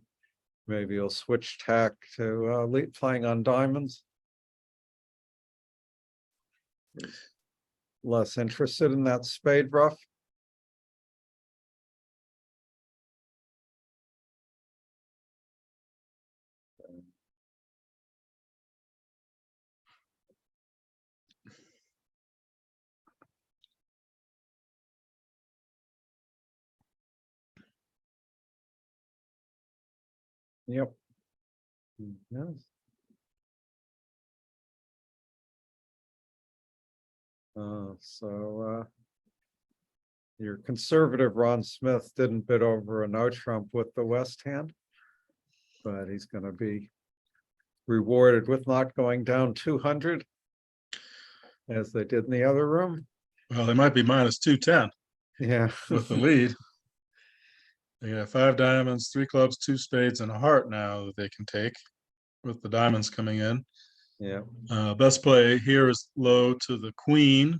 maybe he'll switch tack to playing on diamonds. He's less interested in that spade rough. Yep. Yes. Your conservative Ron Smith didn't bid over a no trump with the West hand, but he's going to be rewarded with not going down 200 as they did in the other room. Well, they might be minus 210 Yeah. with the lead. They got 5 diamonds, 3 clubs, 2 spades, and a heart now that they can take with the diamonds coming in. Yeah. Best play here is low to the queen,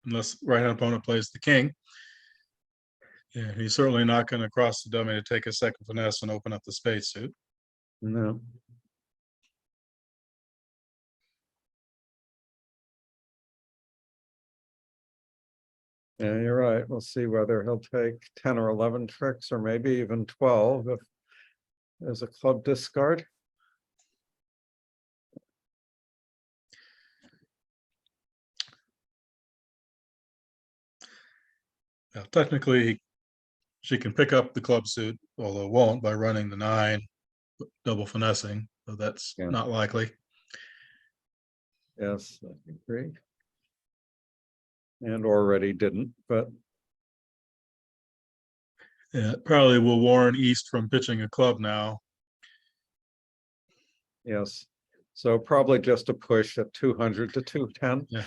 unless right-hand opponent plays the king. Yeah, he's certainly not going to cross the dummy to take a second finesse and open up the spade suit. No. Yeah, you're right. We'll see whether he'll take 10 or 11 tricks or maybe even 12 if there's a club discard. Now, technically, she can pick up the club suit, although won't by running the 9, double finessing. So that's not likely. Yes, I agree. And already didn't, but Yeah, it probably will warn East from pitching a club now. yes. So probably just a push at 200 to 210. Yeah.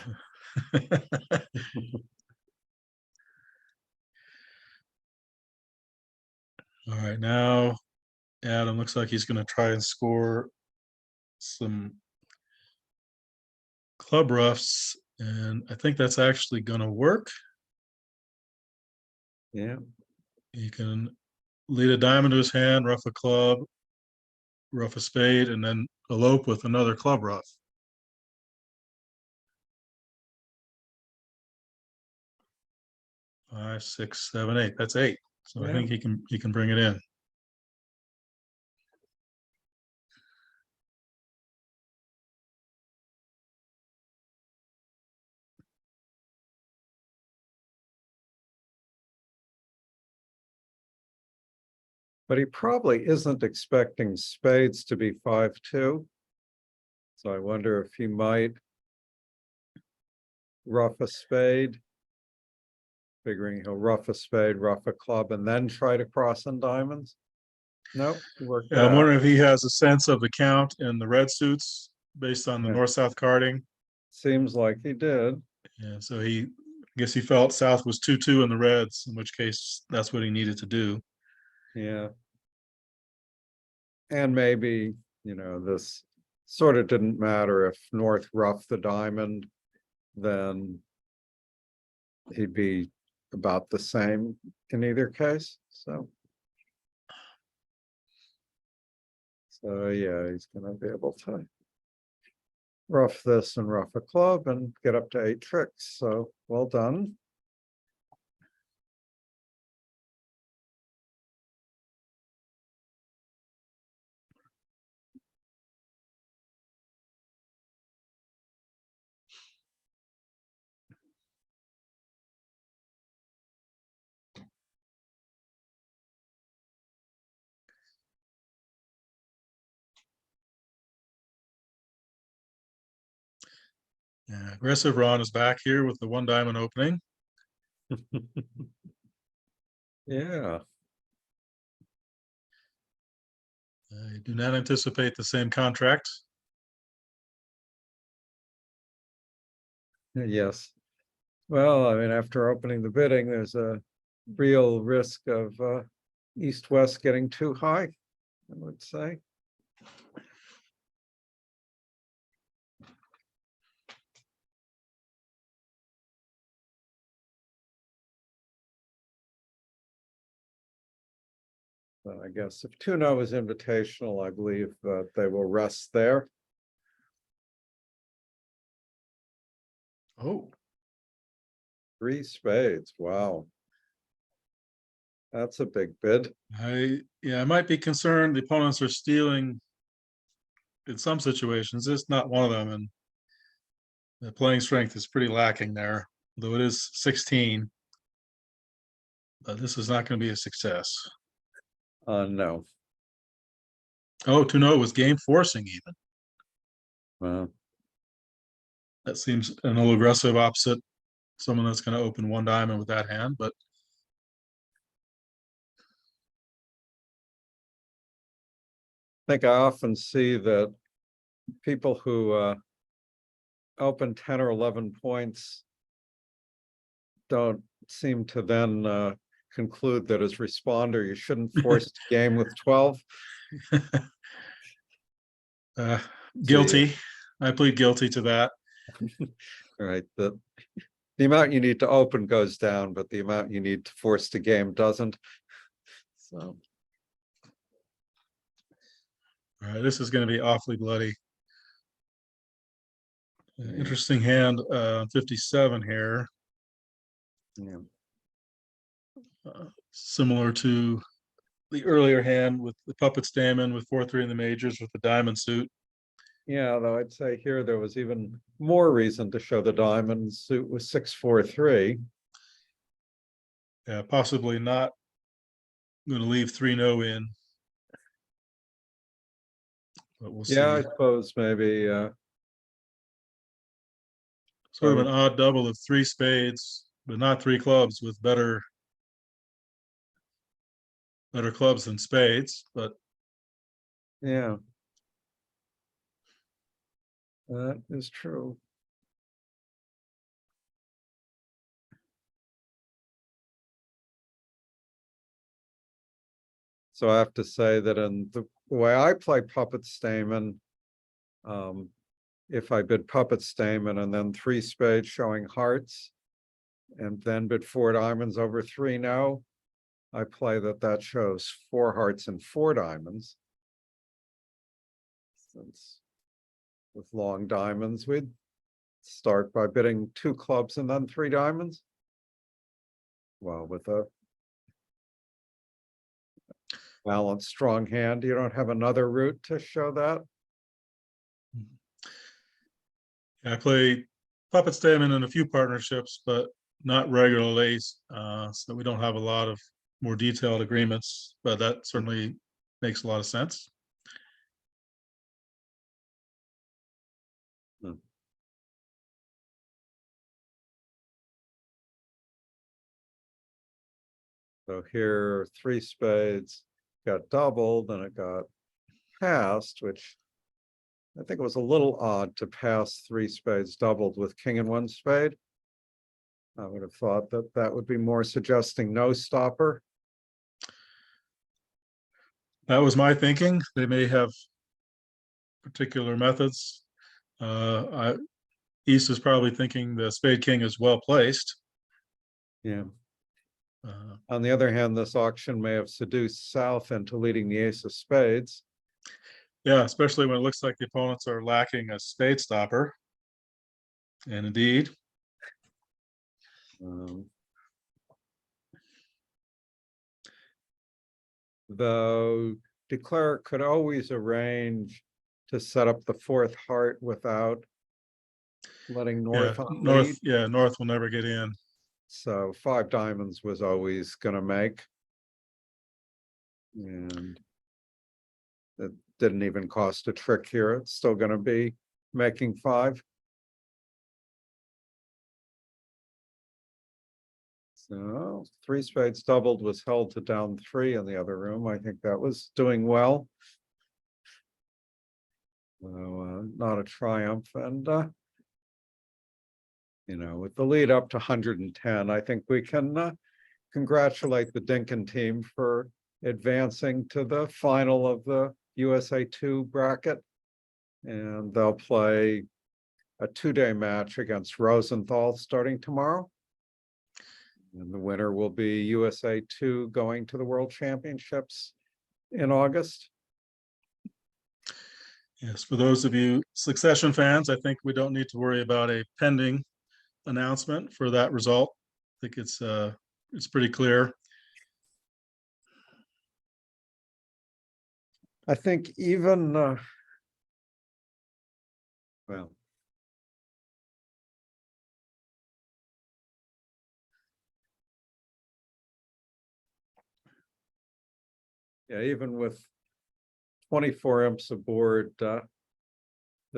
All right, now Adam looks like he's going to try and score some club roughs, and I think that's actually going to work. Yeah, He can lead a diamond to his hand, rough a club, rough a spade, and then elope with another club rough. Five, six, seven, eight. That's eight. So I yeah. think he can bring it in. But he probably isn't expecting spades to be 5-2. So I wonder if he might rough a spade, figuring he'll rough a spade, rough a club, and then try to cross in diamonds. Nope, worked Yeah, I'm out. wondering if he has a sense of the count in the red suits based on the Yeah. north-south carding. Seems like he did. Yeah, so I guess he felt South was 2-2 in the reds, in which case that's what he needed to do. Yeah. And maybe, this sort of didn't matter if North roughed the diamond, then he'd be about the same in either case. So yeah, he's gonna be able to rough this and rough a club and get up to 8 tricks. So well done. Yeah, aggressive Ron is back here with the one diamond opening. Yeah. I do not anticipate the same contract. Yes. Well, I mean, after opening the bidding, there's a real risk of East-West getting too high, I would say. But I guess if 2-0 is invitational, I believe that they will rest there. Oh, 3 spades, wow. That's a big bid. I might be concerned the opponents are stealing in some situations. It's not one of them, and the playing strength is pretty lacking there, though it is 16. But this is not going to be a success. No. Oh, 2-0 was game forcing even. Well, That seems a little aggressive opposite someone that's going to open one diamond with that hand, but I think I often see that people who open 10 or 11 points don't seem to then conclude that as responder, you shouldn't force the game with 12. uh, See, guilty. I plead guilty to that. right, the amount you need to open goes down, but the amount you need to force the game doesn't. So All right, this is going to be awfully bloody. yeah. Interesting hand, 57 here. Yeah. Similar to the earlier hand with the puppet Stamen with 4-3 in the majors with the diamond suit. Yeah, though I'd say here there was even more reason to show the diamond suit was 6-4-3. Yeah, possibly not going to leave 3-0 in, but we'll Yeah, I see. suppose maybe sort of an odd double of 3 spades, but not 3 clubs with better clubs than spades. But Yeah. That is true. So I have to say that in the way I play puppet Stamen, if I bid puppet Stamen and then 3 spades showing hearts, and then bid 4 diamonds over 3 no, I play that shows 4 hearts and 4 diamonds. Since with long diamonds, we'd start by bidding 2 clubs and then 3 diamonds. Well, with a balanced, strong hand, you don't have another route to show that. I play puppet Stamen in a few partnerships, but not regularly. So we don't have a lot of more detailed agreements, but that certainly makes a lot of sense. So here, 3 spades got doubled and it got passed, which I think it was a little odd to pass 3 spades doubled with king and 1 spade. I would have thought that would be more suggesting no stopper. That was my thinking. They may have particular methods. East is probably thinking the spade king is well placed. Yeah. Uh, On the other hand, this auction may have seduced South into leading the ace of spades. yeah, especially when it looks like the opponents are lacking a spade stopper. And indeed, though declare could always arrange to set up the 4th heart without letting North on lead. North will never get in. So 5 diamonds was always going to make. And it didn't even cost a trick here. It's still going to be making 5. So 3 spades doubled was held to down 3 in the other room. I think that was doing well. So, not a triumph. And, you know, with the lead up to 110, I think we can congratulate the Dinkin team for advancing to the final of the USA2 bracket. And they'll play a 2-day match against Rosenthal starting tomorrow. And the winner will be USA2 going to the World Championships in August. Yes, for those of you Succession fans, I think we don't need to worry about a pending announcement for that result. I think it's pretty clear. I think even well, yeah, even with 24 imps aboard, the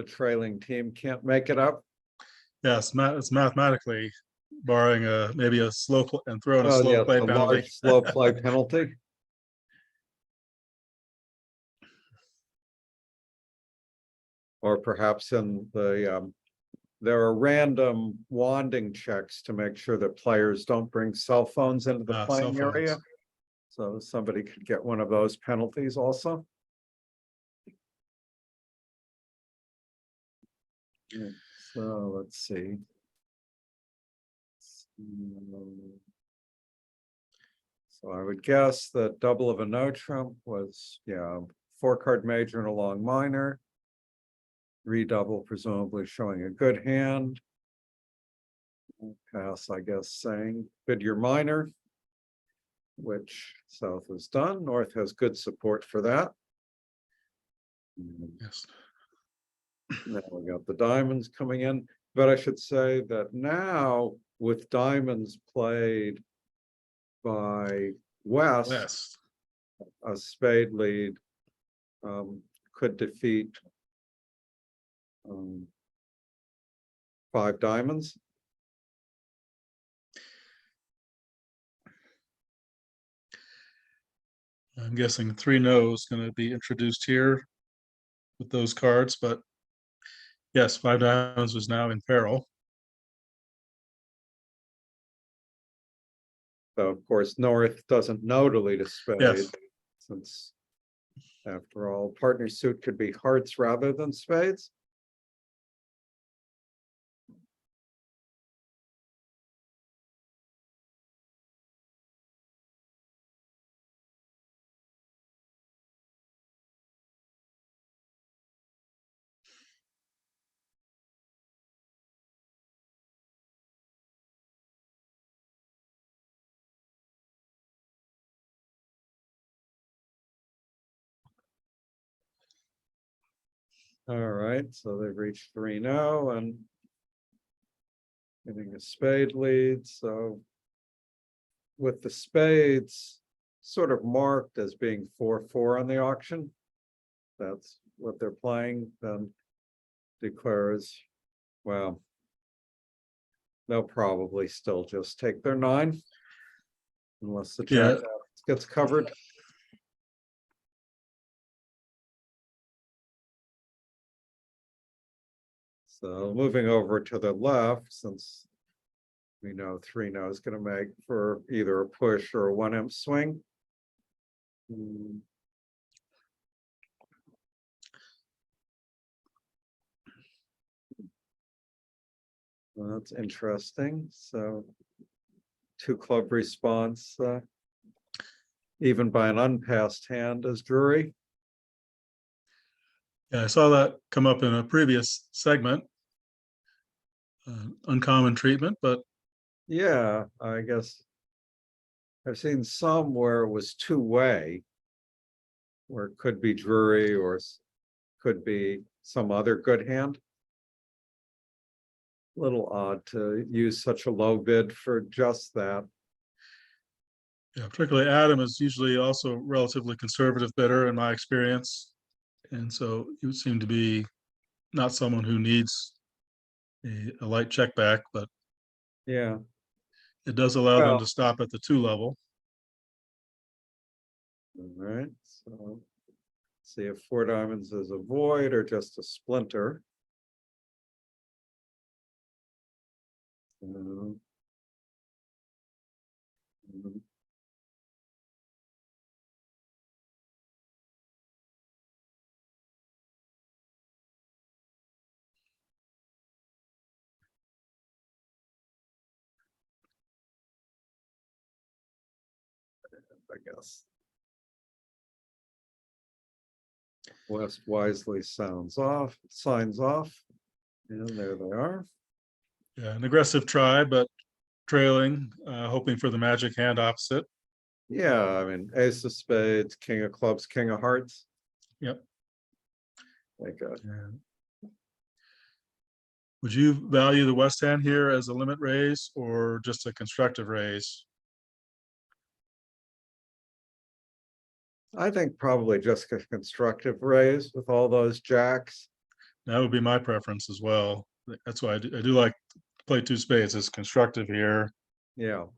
trailing team can't make it up. Yes, it's mathematically barring maybe a slow and throwing a Oh, slow yeah, play the penalty. large slow play penalty. Or perhaps in the there are random wanding checks to make sure that players don't bring cell phones into the Cell playing phones. area. So somebody could get one of those penalties also. Yeah, so let's see. So I would guess that double of a no trump was, yeah, 4-card major and a long minor. Redouble presumably showing a good hand. Pass, I guess, saying bid your minor, which South has done. North has good support for that. Yes. Now we got the diamonds coming in, but I should say that now with diamonds played by West, a spade lead could defeat 5 diamonds. I'm guessing 3-no is going to be introduced here with those cards, but yes, 5 diamonds was now in peril. So of course, North doesn't know to lead a spade, Yes. since after all, partner suit could be hearts rather than spades. All right, so they've reached 3-no and getting a spade lead, so with the spades sort of marked as being 4-4 on the auction, that's what they're playing, then declares, well, they'll probably still just take their 9 unless the jack gets covered. So moving over to the left, since we know 3-no is going to make for either a push or a 1-imp swing. Well, that's interesting. So 2-club response, even by an unpassed hand as Drury. Yeah, I saw that come up in a previous segment. Uncommon treatment, but Yeah, I guess I've seen some where it was 2-way, where it could be Drury or could be some other good hand. Little odd to use such a low bid for just that. yeah, particularly Adam is usually also a relatively conservative bidder in my experience. And so you seem to be not someone who needs a light check back, but Yeah. it does allow them Well, to stop at the 2 level. all right, so see if 4 diamonds is a void or just a splinter. Mhm. I guess. West wisely signs off, and there they are. Yeah, an aggressive try, but trailing, hoping for the magic hand opposite. Yeah, I mean, ace of spades, king of clubs, king of hearts. Yep. Like Yeah. Would you value the West hand here as a limit raise or just a constructive raise? I think probably just a constructive raise with all those jacks. That would be my preference as well. That's why I do like to play 2 spades as constructive here. Yeah.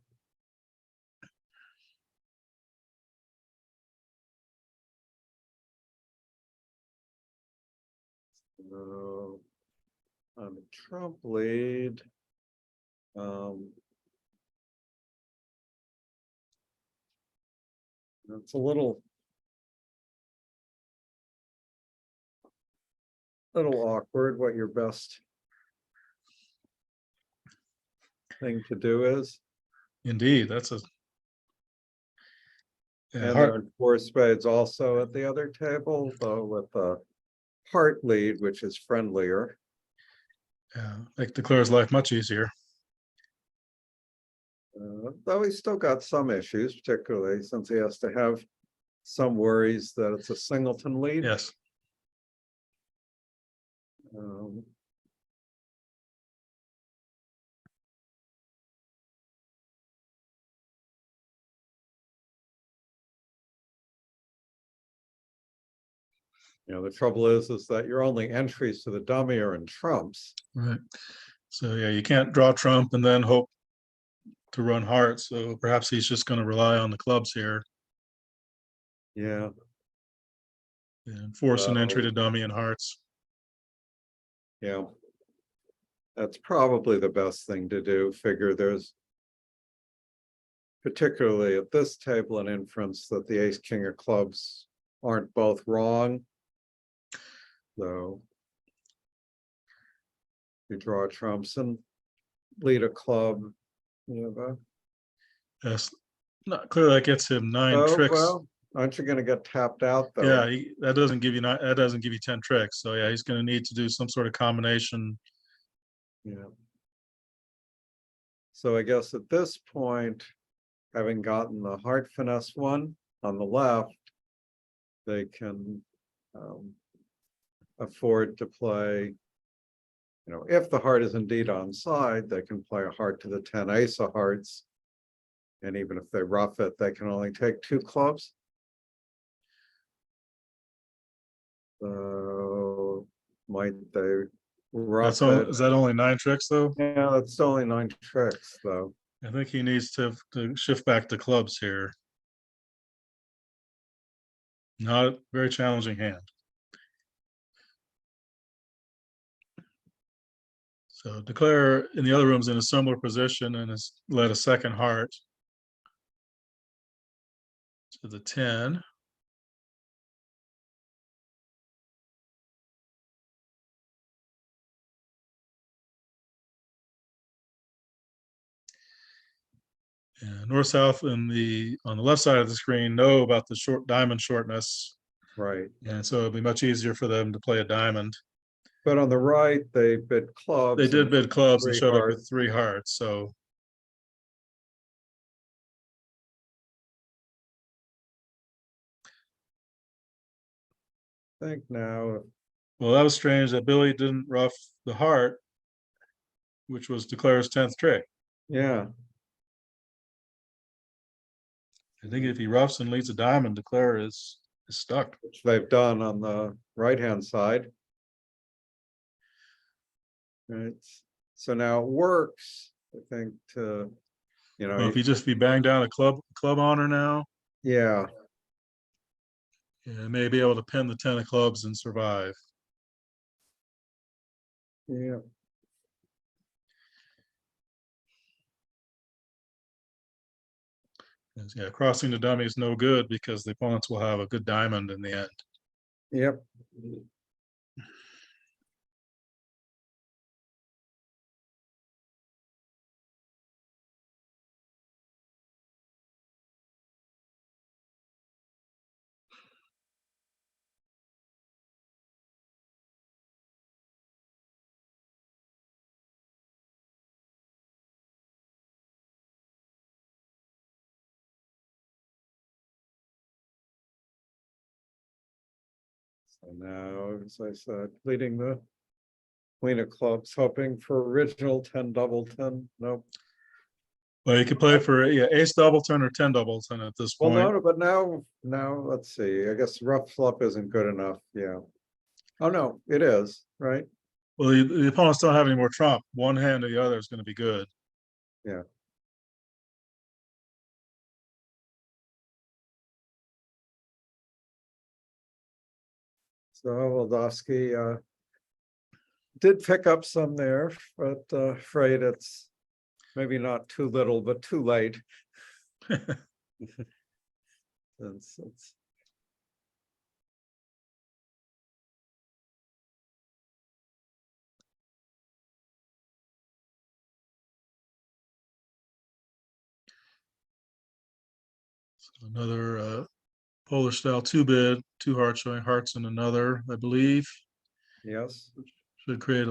So on the trump lead, it's a little awkward what your best thing to do is. Indeed, that's a And there heart. are 4 spades also at the other table, though with a heart lead, which is friendlier. It declares life much easier. Though he's still got some issues, particularly since he has to have some worries that it's a singleton lead. Yes. The trouble is that your only entries to the dummy are in trumps. Right. So yeah, you can't draw trump and then hope to run hearts. So perhaps he's just going to rely on the clubs here Yeah, and force an entry to so, dummy and hearts. yeah. That's probably the best thing to do. Figure there's, particularly at this table, an inference that the ace, king of clubs aren't both wrong. So you draw trumps and lead a club. You know, Yes, not clearly that gets him 9 oh, tricks. well, aren't you gonna get tapped out though? Yeah, that doesn't give you that doesn't give you 10 tricks. So yeah, he's going to need to do some sort of combination. Yeah. So I guess at this point, having gotten the heart finesse one on the left, they can afford to play, if the heart is indeed on side, they can play a heart to the 10 ace of hearts. And even if they rough it, they can only take 2 clubs. So might they rough it? Is that only 9 tricks though? Yeah, that's only 9 tricks though. I think he needs to shift back to clubs here. Not a very challenging hand. So Declare in the other room's in a similar position and has led a second heart to the 10. And north south on the left side of the screen know about the short diamond shortness, Right. and so it'll be much easier for them to play a diamond. But on the right, they bid They clubs did and bid clubs and 3 showed up hearts. with 3 hearts. So I think now, well, that was strange that Billy didn't rough the heart, which was Declare's 10th trick. yeah, I think if he roughs and leads a diamond, Declare is stuck. which they've done on the right-hand side. Right. So now it works, I think, to, Well, if he bang down a club honor now, yeah, yeah, may be able to pin the 10 of clubs and survive. yeah, Yeah, crossing the dummy is no good because the opponents will have a good diamond in the end. yep. So now, as I said, leading the queen of clubs, hoping for original 10 double 10. Nope. Well, you could play for ace doubleton or 10 doubleton at this Well, point. no, but now let's see. I guess rough flop isn't good enough. Yeah. Oh no, it is, right? Well, the opponents don't have any more trump. One hand or the other is going to be good. Yeah. So Waldowski did pick up some there, but afraid it's maybe not too little, but too late. It's Another Polish style 2-bid, 2 hearts showing hearts in another, I believe. yes. Should create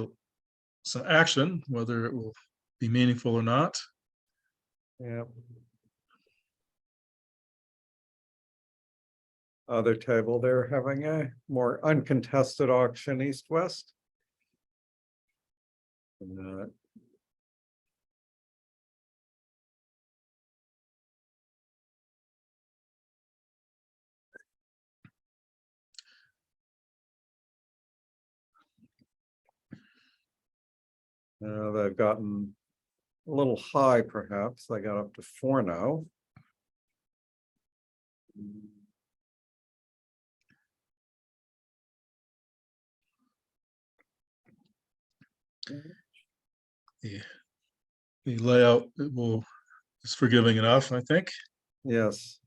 some action, whether it will be meaningful or not. Yeah. Other table, they're having a more uncontested auction east-west. They've gotten a little high, perhaps. They got up to 4 now. The layout is forgiving enough, I think, Yes.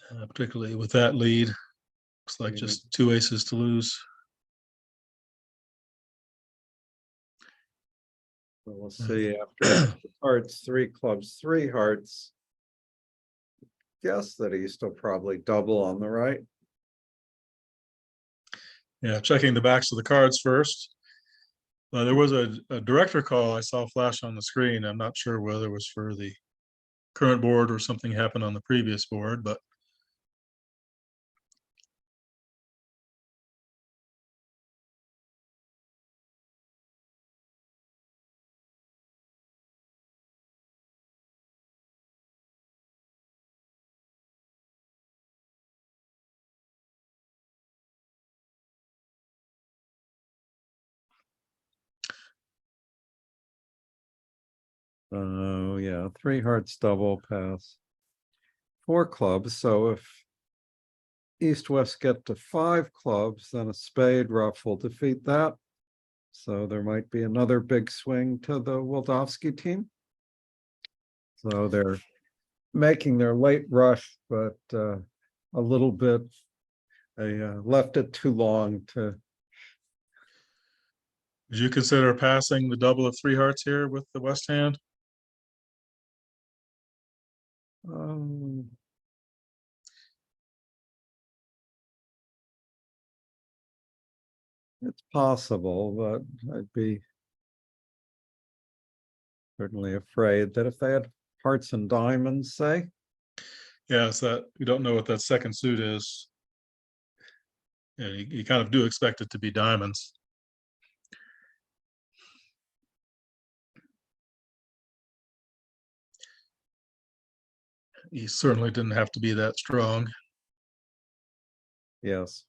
particularly with that lead. Looks like just 2 aces to lose. We'll see after hearts, 3 clubs, 3 hearts. Guess that he's still probably double on the right. Yeah, checking the backs of the cards first. There was a director call I saw flash on the screen. I'm not sure whether it was for the current board or something happened on the previous board, but Oh, yeah, 3 hearts double pass. 4 clubs, so if East-West get to 5 clubs, then a spade rough will defeat that. So there might be another big swing to the Wildowski team. So they're making their late rush, but a little bit, they left it too long to. would you consider passing the double of 3 hearts here with the West hand? It's possible, but I'd be certainly afraid that if they had hearts and diamonds, say. Yeah, it's that we don't know what that second suit is. Yeah, you kind of do expect it to be diamonds. He certainly didn't have to be that strong. Yes.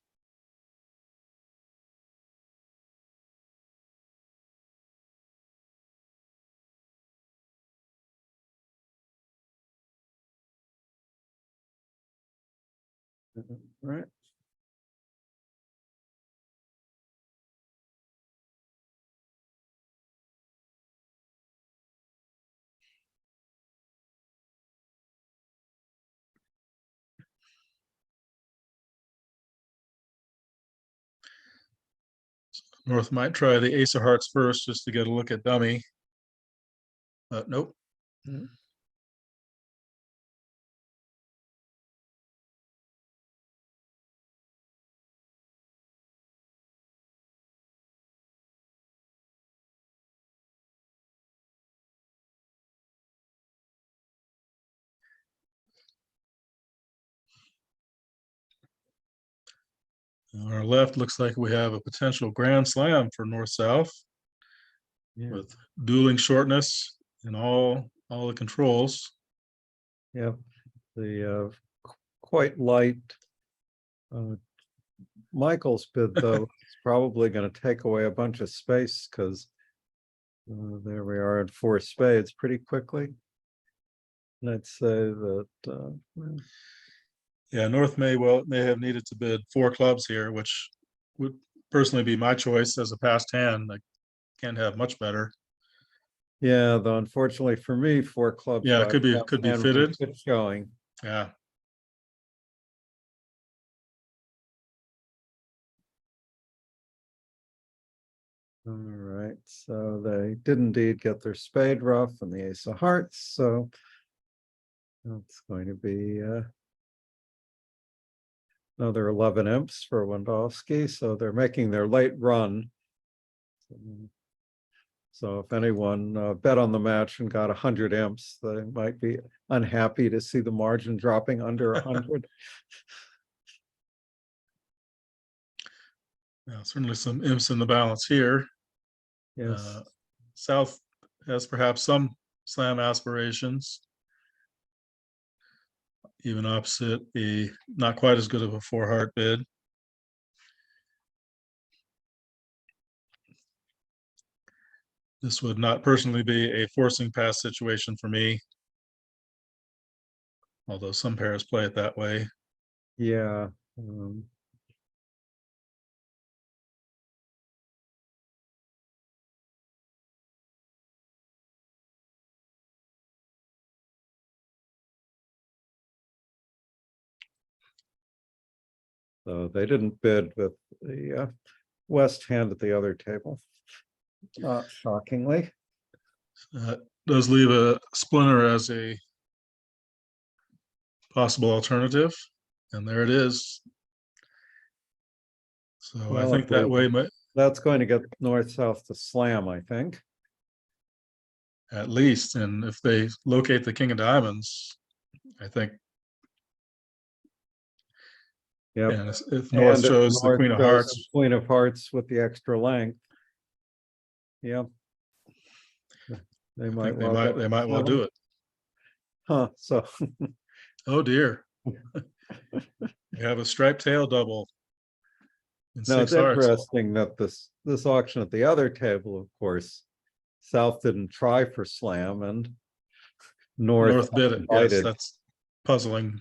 Right. North might try the ace of hearts first just to get a look at dummy. But nope. On our left looks like we have a potential grand slam for North-South with dueling shortness and all the controls. Yep, the quite light Michael's bid, though, is probably going to take away a bunch of space because there we are at 4 spades pretty quickly. Let's say that Yeah, North may have needed to bid 4 clubs here, which would personally be my choice as a passed hand. I can't have much better. yeah, though unfortunately for me, 4 clubs. Yeah, it could be fitted. It's going. Yeah. All right, so they did indeed get their spade rough and the ace of hearts, so that's going to be another 11 imps for Wendowski, so they're making their late run. So if anyone bet on the match and got 100 imps, they might be unhappy to see the margin dropping under 100. Yeah, certainly some imps in the balance here. Yes. South has perhaps some slam aspirations, even opposite a not quite as good of a 4 heart bid. This would not personally be a forcing pass situation for me, although some pairs play it that way. Yeah. So they didn't bid with the West hand at the other table. Shockingly. Does leave a splinter as a possible alternative, and there it is. So I Well, think that way, that's going to get north-south to slam, I think. at least, and if they locate the king of diamonds, I think. Yep. And if North And if shows the North queen of shows hearts, the Queen of Hearts with the extra length. Yep. They I might think well they might well do it. Huh, so Oh dear. We have a striped tail double in no, it's 6 hearts. interesting that this auction at the other table, of course, South didn't try for slam and North Bid it. Yes, invited, that's puzzling.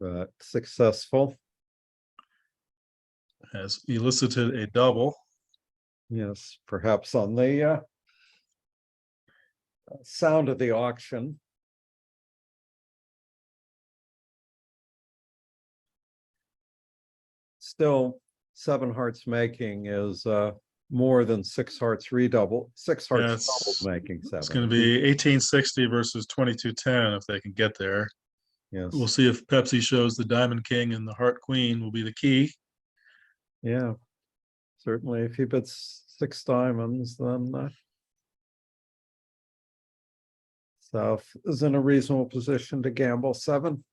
but successful. Has elicited a double. Yes, perhaps on the sound of the auction. Still, 7 hearts making is more than 6 hearts redouble, 6 hearts double making 7. It's going to be 1860 versus 2210 if they can get there. Yes. We'll see if Pepsi shows the diamond king and the heart queen will be the key. Yeah, certainly if he puts 6 diamonds, then South is in a reasonable position to gamble 7.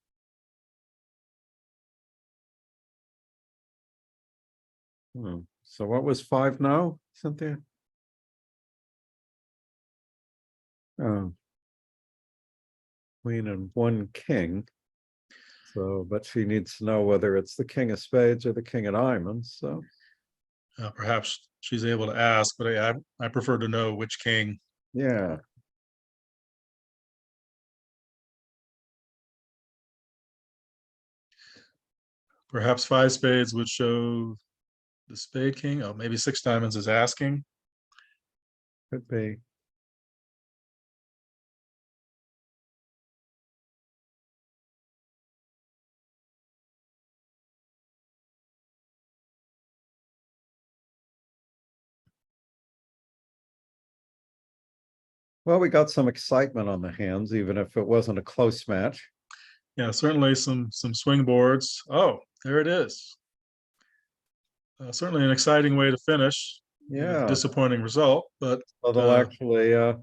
So what was 5 now, Cynthia? Queen and 1 king. So, but she needs to know whether it's the king of spades or the king of diamonds, so. Perhaps she's able to ask, but I prefer to know which king. Yeah. Perhaps 5 spades would show the spade king. Oh, maybe 6 diamonds is asking. Could be. Well, we got some excitement on the hands, even if it wasn't a close match. Yeah, certainly some swing boards. Oh, there it is. Certainly an exciting way to finish. Yeah. Disappointing result, but So they'll actually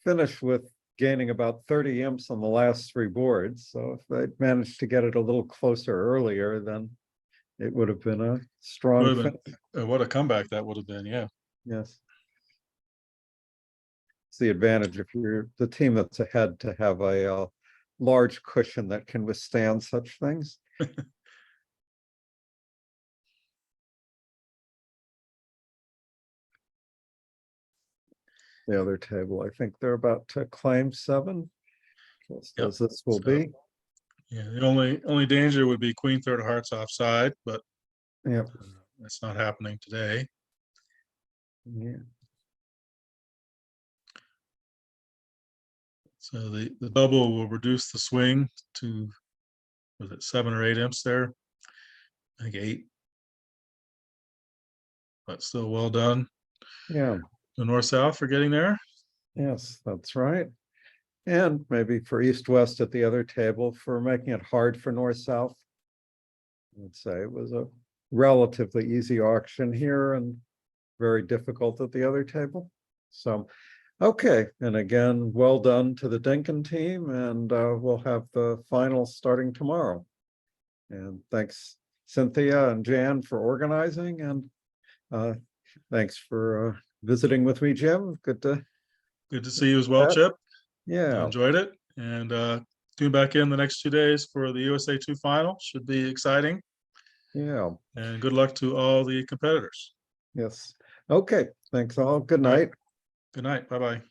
finish with gaining about 30 imps on the last 3 boards. So if they'd managed to get it a little closer earlier, then it would have been a strong finish. What a comeback that would have been. Yeah. Yes. It's the advantage if you're the team that's ahead to have a large cushion that can withstand such things. The other table, I think they're about to claim 7, just as this will be. Yeah, the only danger would be queen third of hearts offside, but yeah, that's not happening today. Yeah. So the double will reduce the swing to, was it 7 or 8 imps there? I think 8. But still well done. Yeah. The north-south for getting there. Yes, that's right. And maybe for east-west at the other table for making it hard for north-south. I'd say it was a relatively easy auction here and very difficult at the other table. So, okay. And again, well done to the Dinkin team, and we'll have the finals starting tomorrow. And thanks, Cynthia and Jan, for organizing, and thanks for visiting with me, Jim. Good to see you as well, Chip. Yeah. I enjoyed it. And tune back in the next 2 days for the USA2 final. Should be exciting. Yeah. And good luck to all the competitors. Yes. Okay. Thanks all. Good night. Good night. Bye-bye.